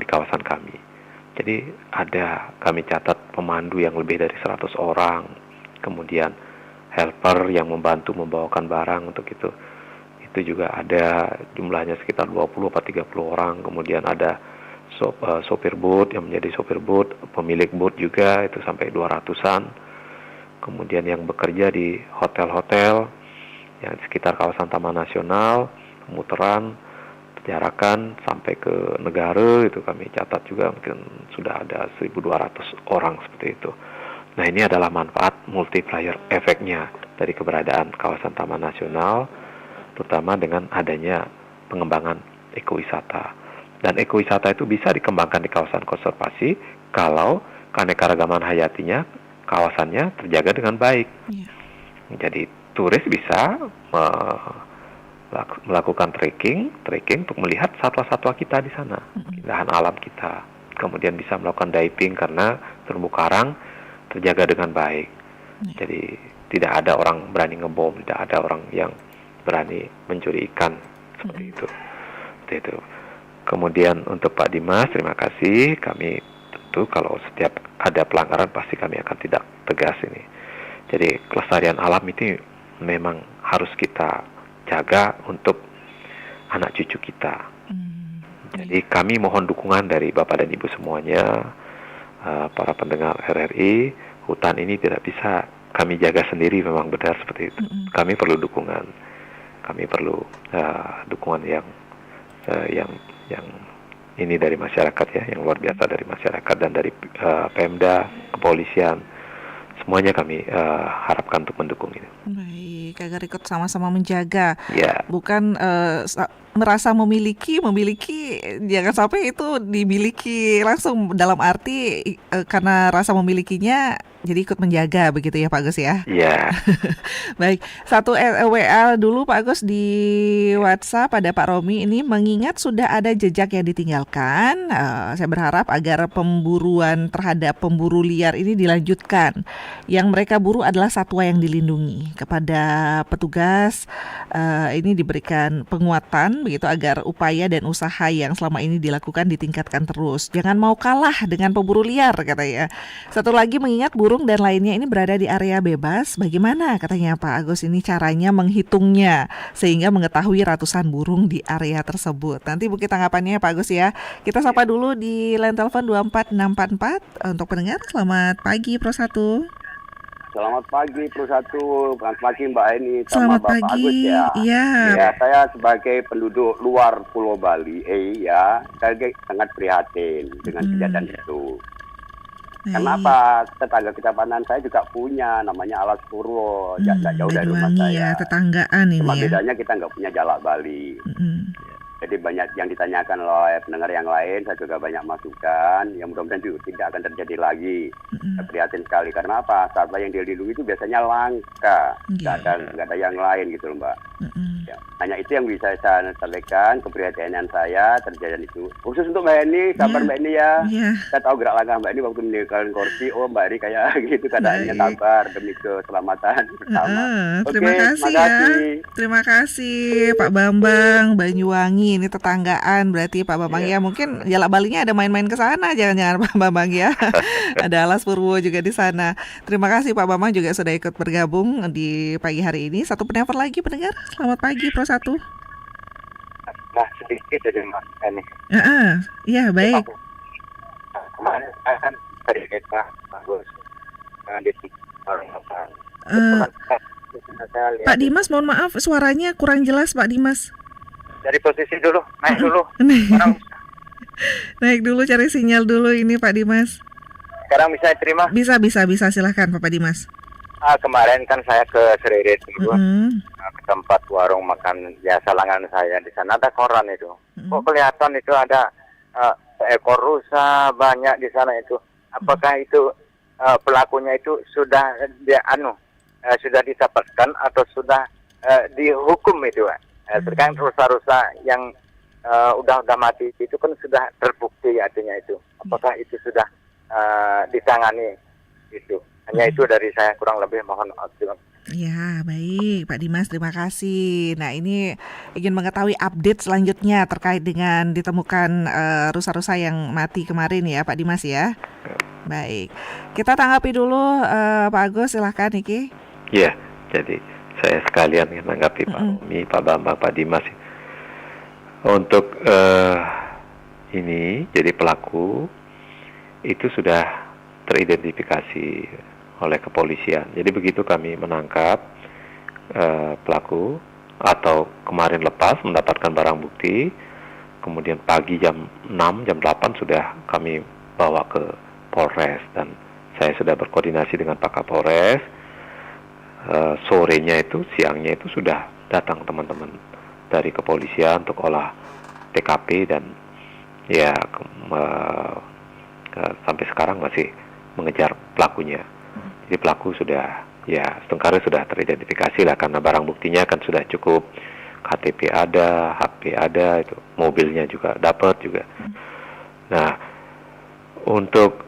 kawasan kami. Jadi kami catat pemandu yang lebih dari 100 orang, kemudian helper yang membantu membawakan barang untuk itu juga ada jumlahnya sekitar 20-30 orang, kemudian ada sopir boot yang menjadi sopir boot, pemilik boot juga itu sampai 200-an. Kemudian yang bekerja di hotel-hotel yang di sekitar kawasan Taman Nasional, pemutaran, penjarakan sampai ke negara itu kami catat juga mungkin sudah ada 1.200 orang seperti itu. Nah, ini adalah manfaat multiplier efeknya dari keberadaan kawasan Taman Nasional, terutama dengan adanya pengembangan ekowisata. Dan ekowisata itu bisa dikembangkan di kawasan konservasi kalau keanekaragaman hayatinya, kawasannya terjaga dengan baik. Jadi turis bisa melakukan trekking untuk melihat satwa-satwa kita di sana, keindahan alam kita. Kemudian bisa melakukan diving karena terumbu karang terjaga dengan baik. Jadi tidak ada orang berani ngebom, tidak ada orang yang berani mencuri ikan seperti itu. Seperti itu. Kemudian untuk Pak Dimas, terima kasih. Kami tentu kalau setiap ada pelanggaran pasti kami akan tidak tegas ini. Jadi kelestarian alam itu memang harus kita jaga untuk anak cucu kita. Jadi kami mohon dukungan dari Bapak dan Ibu semuanya, para pendengar RRI. Hutan ini tidak bisa kami jaga sendiri, memang benar seperti itu. Kami perlu dukungan. Kami perlu dukungan yang ini dari masyarakat ya, yang luar biasa dari masyarakat dan dari Pemda, kepolisian, semuanya kami harapkan untuk mendukung ini. Baik, agar ikut sama-sama menjaga, bukan merasa memiliki, jangan sampai itu dimiliki langsung dalam arti karena rasa memilikinya jadi ikut menjaga begitu ya Pak Agus ya? Iya. Baik, satu WA dulu Pak Agus di WhatsApp ada Pak Romi ini, mengingat sudah ada jejak yang ditinggalkan, saya berharap agar pemburuan terhadap pemburu liar ini dilanjutkan. Yang mereka buru adalah satwa yang dilindungi. Kepada petugas ini diberikan penguatan begitu agar upaya dan usaha yang selama ini dilakukan ditingkatkan terus. Jangan mau kalah dengan pemburu liar katanya. Satu lagi, mengingat burung dan lainnya ini berada di area bebas, bagaimana katanya Pak Agus ini caranya menghitungnya sehingga mengetahui ratusan burung di area tersebut. Nanti mungkin tanggapannya Pak Agus ya. Kita sapa dulu di line telepon 24644 untuk pendengar. Selamat pagi Pro 1. Selamat pagi Pro 1, selamat pagi Mbak Eni sama Selamat Bapak pagi. Agus ya. Iya. Ya, saya sebagai penduduk luar Pulau Bali, saya sangat prihatin dengan kejadian itu. Kenapa? Tetangga kecamatan saya juga punya, namanya Alas Purwo, tidak jauh dari rumah saya. Ya, tetanggaan ini Cuma ya. bedanya kita nggak punya jalak Bali. Jadi banyak yang ditanyakan oleh pendengar yang lain, saya juga banyak masukan. Yang mudah-mudahan juga tidak akan terjadi lagi. Saya prihatin sekali karena apa? Satwa yang dilindungi itu biasanya langka, nggak ada yang lain gitu loh Mbak. Ya, hanya itu yang bisa saya sampaikan, keprihatinan saya terjadi itu. Khusus untuk Mbak Eni, kabar Mbak Eni ya. Saya tahu gerak langkah Mbak Eni waktu meninggalkan kursi, Mbak Eni kayak gitu keadaannya, sabar demi keselamatan bersama. Terima kasih ya. Terima kasih Pak Bambang, Banyuwangi, ini tetanggaan berarti Pak Bambang ya. Mungkin Jalak Balinya ada main-main ke sana, jangan-jangan Pak Bambang ya. Ada Alas Purwo juga di sana. Terima kasih Pak Bambang juga sudah ikut bergabung di pagi hari ini. Satu penelpon lagi pendengar. Selamat pagi Pro 1. Nah, sedikit aja Mas Eni. Iya, baik. Kemarin saya kan dari kita bagus. Di Pak Dimas, mohon maaf suaranya kurang jelas Pak Dimas. Dari posisi dulu, naik dulu. Naik dulu, cari sinyal dulu ini Pak Dimas. Sekarang bisa terima? Bisa, silahkan Pak Dimas. Kemarin kan saya ke Seririt dulu, ke tempat warung makan biasa langganan saya. Di sana ada koran itu. Kok kelihatan itu ada seekor rusa banyak di sana itu. Apakah itu pelakunya itu sudah sudah ditapaskan atau sudah dihukum itu? Terkait rusa-rusa yang udah mati itu kan sudah terbukti artinya itu. Apakah itu sudah ditangani itu? Hanya itu dari saya, kurang lebih mohon maaf. Ya, baik Pak Dimas, terima kasih. Nah, ini ingin mengetahui update selanjutnya terkait dengan ditemukan rusa-rusa yang mati kemarin ya Pak Dimas ya. Baik, kita tanggapi dulu Pak Agus, silahkan Niki. Ya, jadi saya sekalian menanggapi Pak Umi, Pak Bambang, Pak Dimas. Untuk ini, jadi pelaku itu sudah teridentifikasi oleh kepolisian. Jadi begitu kami menangkap pelaku atau kemarin lepas mendapatkan barang bukti, kemudian pagi jam 6, jam 8 sudah kami bawa ke Polres dan saya sudah berkoordinasi dengan Pak Kapolres. Siangnya itu sudah datang teman-teman dari kepolisian untuk olah TKP dan ya sampai sekarang masih mengejar pelakunya. Jadi pelaku sudah setengkara sudah teridentifikasi lah karena barang buktinya kan sudah cukup, KTP ada, HP ada, itu mobilnya juga dapat juga. Nah, untuk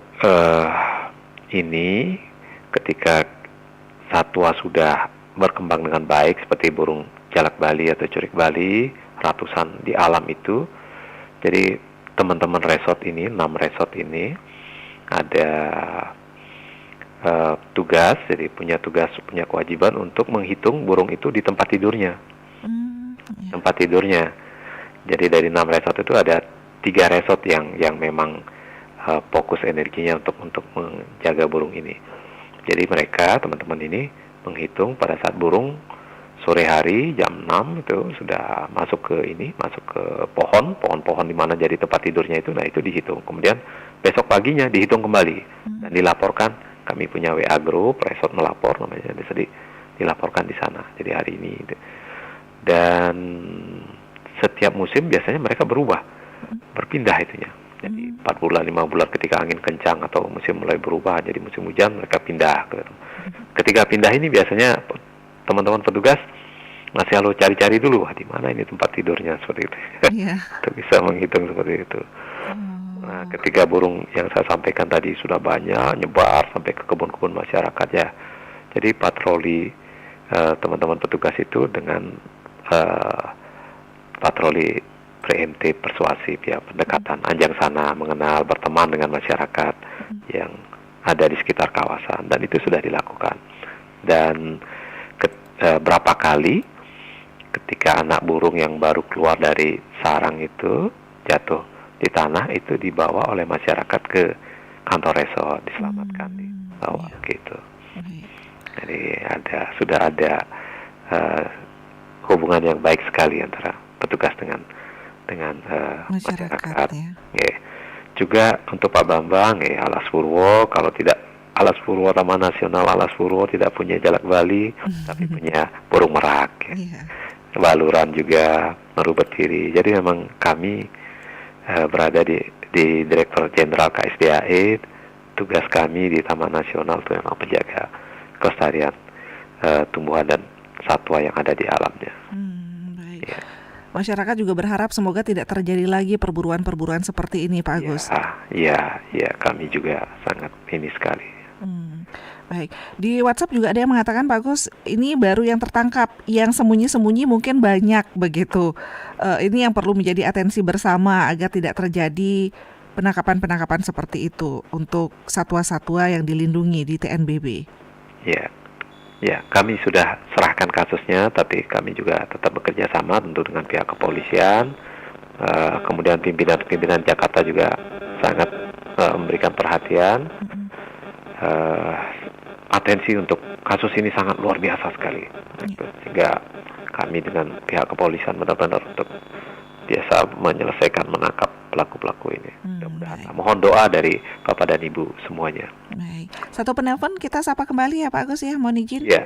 ini ketika satwa sudah berkembang dengan baik seperti burung jalak Bali atau curik Bali, ratusan di alam itu. Jadi teman-teman resort ini, 6 resort ini ada tugas, jadi punya kewajiban untuk menghitung burung itu di tempat tidurnya. Tempat tidurnya. Jadi dari 6 resort itu ada 3 resort yang memang fokus energinya untuk menjaga burung ini. Jadi mereka, teman-teman ini menghitung pada saat burung sore hari jam 6 itu sudah masuk ke pohon-pohon di mana jadi tempat tidurnya itu, nah itu dihitung. Kemudian besok paginya dihitung kembali dan dilaporkan. Kami punya WA group, resort melapor namanya, jadi dilaporkan di sana. Jadi hari ini dan setiap musim biasanya mereka berpindah itunya. Jadi 4 bulan, 5 bulan ketika angin kencang atau musim mulai berubah jadi musim hujan, mereka pindah. Ketika pindah ini biasanya teman-teman petugas masih lalu cari-cari dulu, di mana ini tempat tidurnya seperti itu. Untuk bisa menghitung seperti itu. Nah, ketika burung yang saya sampaikan tadi sudah banyak nyebar sampai ke kebun-kebun masyarakat ya. Jadi patroli teman-teman petugas itu dengan patroli preemptif, persuasif ya, pendekatan anjang sana, mengenal, berteman dengan masyarakat yang ada di sekitar kawasan, dan itu sudah dilakukan. Dan berapa kali ketika anak burung yang baru keluar dari sarang itu jatuh di tanah, itu dibawa oleh masyarakat ke kantor resort, diselamatkan, dibawa gitu. Jadi sudah ada hubungan yang baik sekali antara petugas dengan masyarakat. Ya. Juga untuk Pak Bambang, Alas Purwo, kalau tidak Alas Purwo, Taman Nasional Alas Purwo tidak punya jalak Bali, tapi punya burung merak. Ya. Baluran juga, Meru Betiri. Jadi memang kami berada di Direktur Jenderal KSDAE, tugas kami di Taman Nasional itu memang menjaga kelestarian tumbuhan dan satwa yang ada di alamnya. Masyarakat juga berharap semoga tidak terjadi lagi perburuan-perburuan seperti ini, Pak Agus. Ya, kami juga sangat ini sekali. Baik, di WhatsApp juga ada yang mengatakan, Pak Agus, ini baru yang tertangkap, yang sembunyi-sembunyi mungkin banyak begitu. Ini yang perlu menjadi atensi bersama agar tidak terjadi penangkapan-penangkapan seperti itu untuk satwa-satwa yang dilindungi di TNBB. Ya, kami sudah serahkan kasusnya, tapi kami juga tetap bekerja sama tentu dengan pihak kepolisian. Kemudian pimpinan Jakarta juga sangat memberikan perhatian. Atensi untuk kasus ini sangat luar biasa sekali, sehingga kami dengan pihak kepolisian benar-benar untuk biasa menyelesaikan menangkap pelaku-pelaku ini. Mudah-mudahan. Mohon doa dari Bapak dan Ibu semuanya. Baik, satu penelpon kita sapa kembali ya Pak Agus ya, mohon izin. Ya.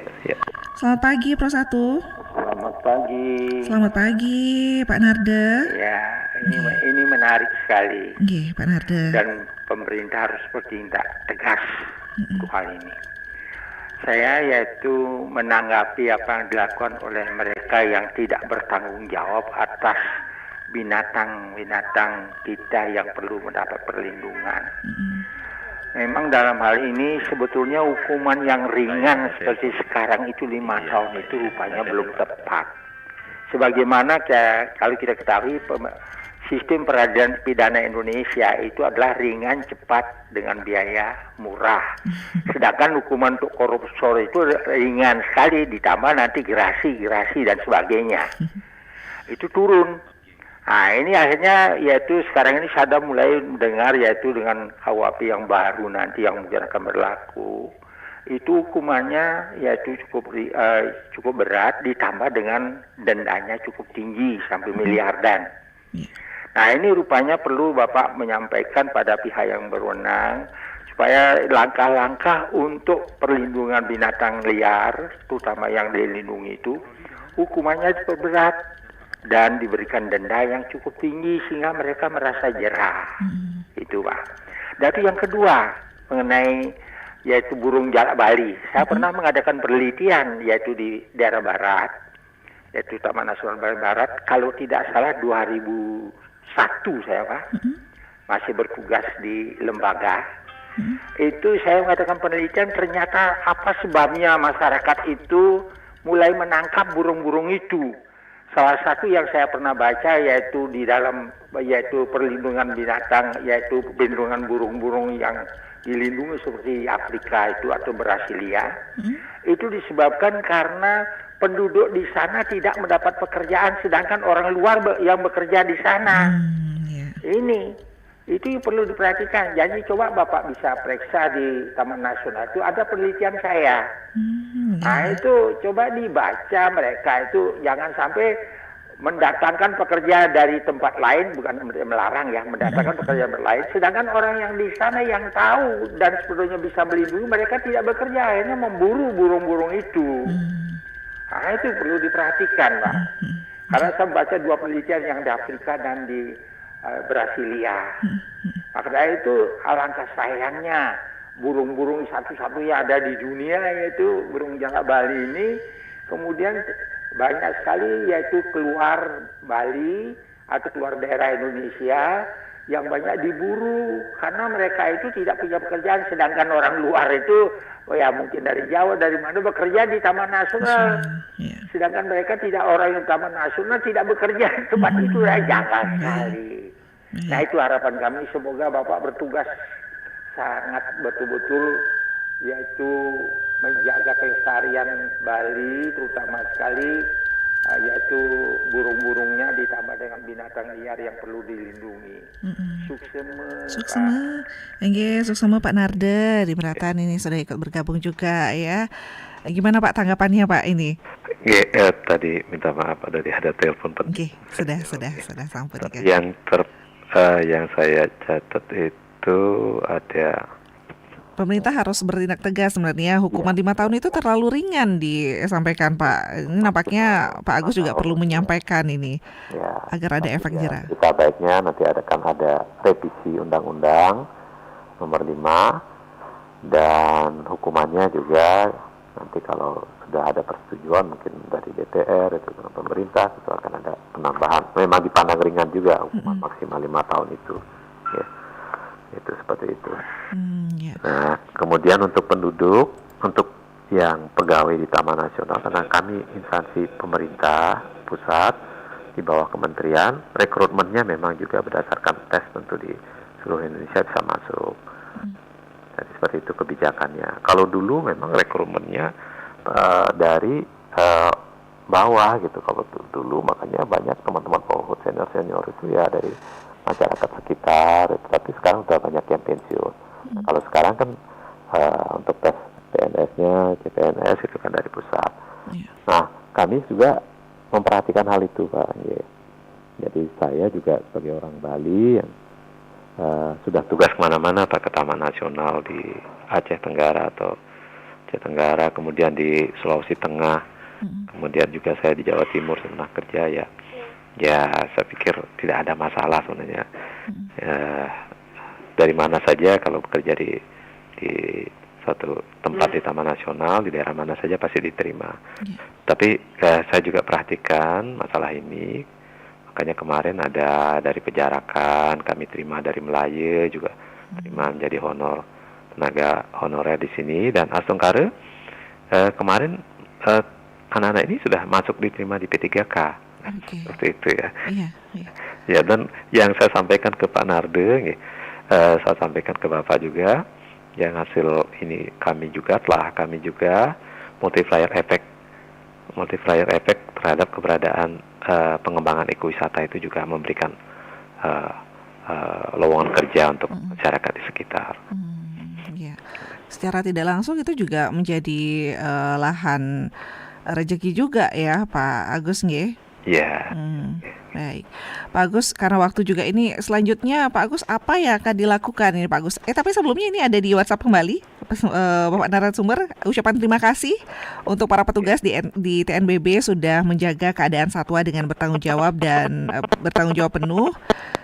Selamat pagi Pro 1. Selamat pagi. Selamat pagi Pak Narde. Ya, ini menarik sekali. Pak Narde. Dan pemerintah harus bertindak tegas untuk hal ini. Saya yaitu menanggapi apa yang dilakukan oleh mereka yang tidak bertanggung jawab atas binatang-binatang kita yang perlu mendapat perlindungan. Memang dalam hal ini sebetulnya hukuman yang ringan seperti sekarang itu 5 tahun itu rupanya belum tepat. Sebagaimana kalau kita ketahui sistem peradilan pidana Indonesia itu adalah ringan, cepat, dengan biaya murah. Sedangkan hukuman untuk koruptor itu ringan sekali, ditambah nanti gerasi dan sebagainya. Itu turun. Nah ini akhirnya yaitu sekarang ini saya mulai mendengar yaitu dengan KUHP yang baru nanti yang mungkin akan berlaku. Itu hukumannya yaitu cukup berat, ditambah dengan dendanya cukup tinggi sampai miliaran. Nah ini rupanya perlu Bapak menyampaikan pada pihak yang berwenang supaya langkah-langkah untuk perlindungan binatang liar, terutama yang dilindungi itu, hukumannya cukup berat dan diberikan denda yang cukup tinggi sehingga mereka merasa jerah. Itu Pak. Dan itu yang kedua mengenai yaitu burung jalak Bali. Saya pernah mengadakan penelitian yaitu di daerah barat, yaitu Taman Nasional Bali Barat. Kalau tidak salah 2001 saya Pak masih bertugas di lembaga. Itu saya mengadakan penelitian, ternyata apa sebabnya masyarakat itu mulai menangkap burung-burung itu. Salah satu yang saya pernah baca yaitu di dalam yaitu perlindungan binatang, yaitu perlindungan burung-burung yang dilindungi seperti Afrika itu atau Brasilia, itu disebabkan karena penduduk di sana tidak mendapat pekerjaan, sedangkan orang luar yang bekerja di sana. Ini itu perlu diperhatikan. Jadi coba Bapak bisa periksa di Taman Nasional itu ada penelitian saya. Nah itu coba dibaca, mereka itu jangan sampai mendatangkan pekerja dari tempat lain, bukan melarang ya, mendatangkan pekerja lain, sedangkan orang yang di sana yang tahu dan sebetulnya bisa melindungi mereka tidak bekerja, akhirnya memburu burung-burung itu. Nah itu perlu diperhatikan Pak. Karena saya baca 2 penelitian yang di Afrika dan di Brasilia. Makanya itu alangkah sayangnya burung-burung satu-satunya ada di dunia yaitu burung jalak Bali ini kemudian banyak sekali yaitu keluar Bali atau keluar daerah Indonesia yang banyak diburu karena mereka itu tidak punya pekerjaan, sedangkan orang luar itu mungkin dari Jawa dari mana bekerja di Taman Nasional, sedangkan mereka tidak, orang yang Taman Nasional tidak bekerja di tempat itu, jangan sekali. Nah itu harapan kami, semoga Bapak bertugas sangat betul-betul yaitu menjaga kelestarian Bali, terutama sekali yaitu burung-burungnya ditambah dengan binatang liar yang perlu dilindungi. Suksema Pak Narde di Meratan ini sudah ikut bergabung juga ya. Gimana Pak tanggapannya Pak ini? Tadi minta maaf ada telepon penting. Sudah sampai. Yang saya catat itu ada pemerintah harus bertindak tegas sebenarnya. Hukuman 5 tahun itu terlalu ringan disampaikan Pak. Ini nampaknya Pak Agus juga perlu menyampaikan ini agar ada efek jerah. Kita baiknya nanti akan ada revisi Undang-Undang Nomor 5 dan hukumannya juga Nanti kalau sudah ada persetujuan mungkin dari DPR itu dengan pemerintah itu akan ada penambahan. Memang dipandang ringan juga hukuman maksimal 5 tahun itu. Ya. Itu seperti itu. Nah, kemudian untuk penduduk, untuk yang pegawai di Taman Nasional, karena kami instansi pemerintah pusat di bawah kementerian, rekrutmennya memang juga berdasarkan tes tentu di seluruh Indonesia bisa masuk. Jadi seperti itu kebijakannya. Kalau dulu memang rekrutmennya dari bawah gitu. Kalau dulu makanya banyak teman-teman POHUD senior itu ya dari masyarakat sekitar. Tapi sekarang sudah banyak yang pensiun. Nah, kalau sekarang kan untuk tes PNS-nya, CPNS itu kan dari pusat. Nah, kami juga memperhatikan hal itu, Pak. Jadi saya juga sebagai orang Bali yang sudah tugas kemana-mana, Pak, ke Taman Nasional di Aceh Tenggara atau Aceh Tenggara, kemudian di Sulawesi Tengah, kemudian juga saya di Jawa Timur pernah kerja ya. Ya, saya pikir tidak ada masalah sebenarnya. Dari mana saja kalau bekerja di suatu tempat di Taman Nasional, di daerah mana saja pasti diterima. Tapi saya juga perhatikan masalah ini. Makanya kemarin ada dari Pejarakan, kami terima dari Melayu juga terima menjadi tenaga honorer di sini, dan Astungkare kemarin anak-anak ini sudah masuk diterima di P3K. Seperti itu ya. Ya, dan yang saya sampaikan ke Pak Narde, saya sampaikan ke Bapak juga, yang hasil ini kami juga multiplier effect terhadap keberadaan pengembangan ekowisata itu juga memberikan lowongan kerja untuk masyarakat di sekitar. Ya. Secara tidak langsung itu juga menjadi lahan rezeki juga ya Pak Agus nggih? Iya. Baik, Pak Agus, karena waktu juga ini, selanjutnya Pak Agus apa yang akan dilakukan ini Pak Agus? Tapi sebelumnya ini ada di WhatsApp kembali, Bapak narasumber, ucapan terima kasih untuk para petugas di TNBB sudah menjaga keadaan satwa dengan bertanggung jawab dan bertanggung jawab penuh.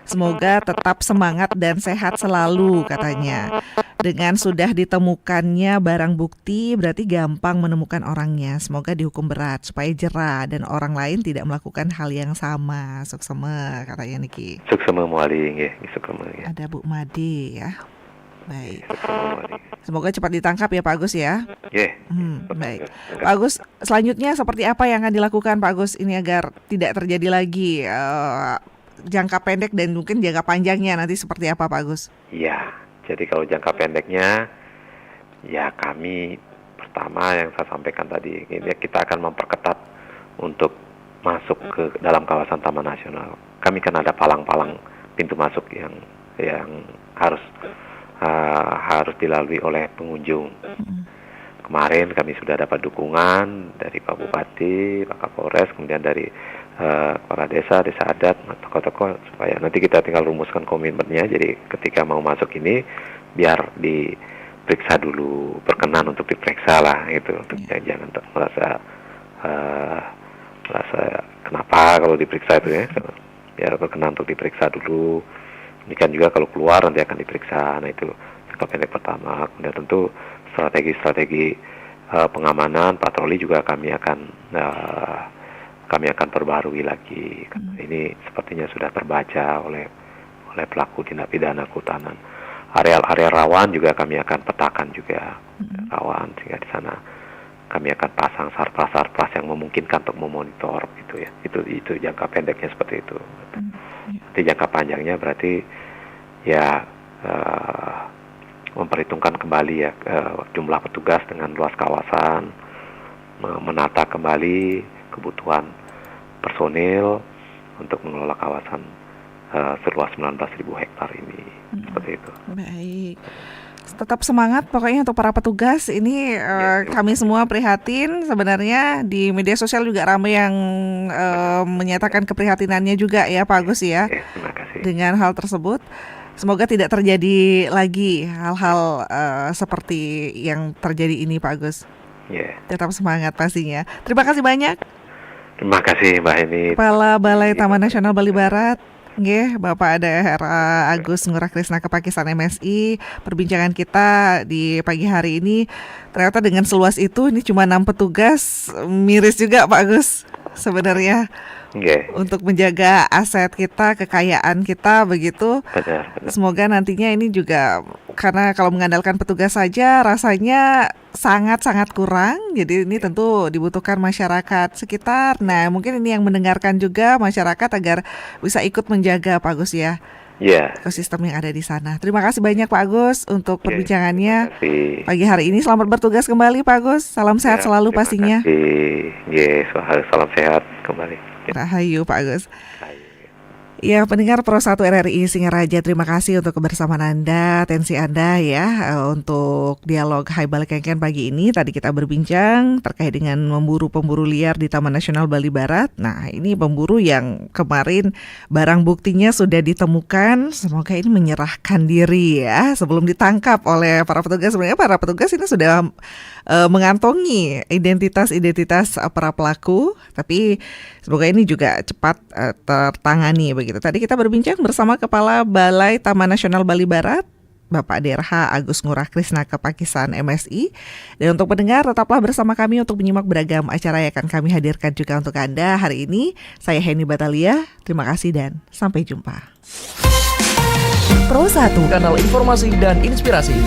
Semoga tetap semangat dan sehat selalu katanya. Dengan sudah ditemukannya barang bukti berarti gampang menemukan orangnya. Semoga dihukum berat supaya jera dan orang lain tidak melakukan hal yang sama. Suksema katanya Niki. Suksema muali nggih, suksema ya. Ada Bu Made ya. Baik. Semoga cepat ditangkap ya Pak Agus ya. Baik. Pak Agus, selanjutnya seperti apa yang akan dilakukan Pak Agus ini agar tidak terjadi lagi jangka pendek dan mungkin jangka panjangnya nanti seperti apa Pak Agus? Iya. Jadi kalau jangka pendeknya, ya kami pertama yang saya sampaikan tadi, ini kita akan memperketat untuk masuk ke dalam kawasan Taman Nasional. Kami kan ada palang-palang pintu masuk yang harus dilalui oleh pengunjung. Kemarin kami sudah dapat dukungan dari Pak Bupati, Pak Kapolres, kemudian dari kepala desa adat, tokoh-tokoh, supaya nanti kita tinggal rumuskan komitmennya. Jadi ketika mau masuk ini biar diperiksa dulu, berkenan untuk diperiksa lah gitu, untuk jangan merasa kenapa kalau diperiksa itu ya, biar berkenan untuk diperiksa dulu. Ini kan juga kalau keluar nanti akan diperiksa. Nah itu jangka pendek pertama. Kemudian tentu strategi pengamanan patroli juga kami akan perbarui lagi. Ini sepertinya sudah terbaca oleh pelaku tindak pidana kehutanan. Area-area rawan juga kami akan petakan juga rawan, sehingga di sana kami akan pasang sarpras yang memungkinkan untuk memonitor gitu ya. Itu jangka pendeknya seperti itu. Di jangka panjangnya berarti ya memperhitungkan kembali ya jumlah petugas dengan luas kawasan, menata kembali kebutuhan personil untuk mengelola kawasan seluas 19.000 hektar ini. Seperti itu. Baik. Tetap semangat pokoknya untuk para petugas ini. Kami semua prihatin sebenarnya, di media sosial juga ramai yang menyatakan keprihatinannya juga ya Pak Agus ya. Terima kasih. Dengan hal tersebut, semoga tidak terjadi lagi hal-hal seperti yang terjadi ini Pak Agus. Tetap semangat pastinya. Terima kasih banyak. Terima kasih Mbak Heni. Kepala Balai Taman Nasional Bali Barat, Nggih, Bapak Daerah Agus Ngurah Krisna Kepakisan MSI. Perbincangan kita di pagi hari ini ternyata dengan seluas itu, ini cuma 6 petugas, miris juga Pak Agus sebenarnya. Untuk menjaga aset kita, kekayaan kita begitu. Benar. Semoga nantinya ini juga, karena kalau mengandalkan petugas saja rasanya sangat-sangat kurang. Jadi ini tentu dibutuhkan masyarakat sekitar. Nah, mungkin ini yang mendengarkan juga masyarakat agar bisa ikut menjaga Pak Agus ya. Ekosistem yang ada di sana. Terima kasih banyak Pak Agus untuk perbincangannya pagi hari ini. Selamat bertugas kembali Pak Agus. Salam sehat selalu pastinya. Salam sehat kembali. Rahayu Pak Agus. Ya, pendengar Pro 1 RRI Singaraja, terima kasih untuk kebersamaan Anda, atensi Anda ya untuk dialog Hai Balik Kengken pagi ini. Tadi kita berbincang terkait dengan memburu pemburu liar di Taman Nasional Bali Barat. Nah, ini pemburu yang kemarin barang buktinya sudah ditemukan. Semoga ini menyerahkan diri ya sebelum ditangkap oleh para petugas. Sebenarnya para petugas ini sudah mengantongi identitas para pelaku, tapi semoga ini juga cepat tertangani begitu. Tadi kita berbincang bersama Kepala Balai Taman Nasional Bali Barat, Bapak DRH Agus Ngurah Krisna Kepakisan MSI. Dan untuk pendengar, tetaplah bersama kami untuk menyimak beragam acara yang akan kami hadirkan juga untuk Anda hari ini. Saya Heni Batalia, terima kasih dan sampai jumpa. Pro 1, kanal informasi dan inspirasi.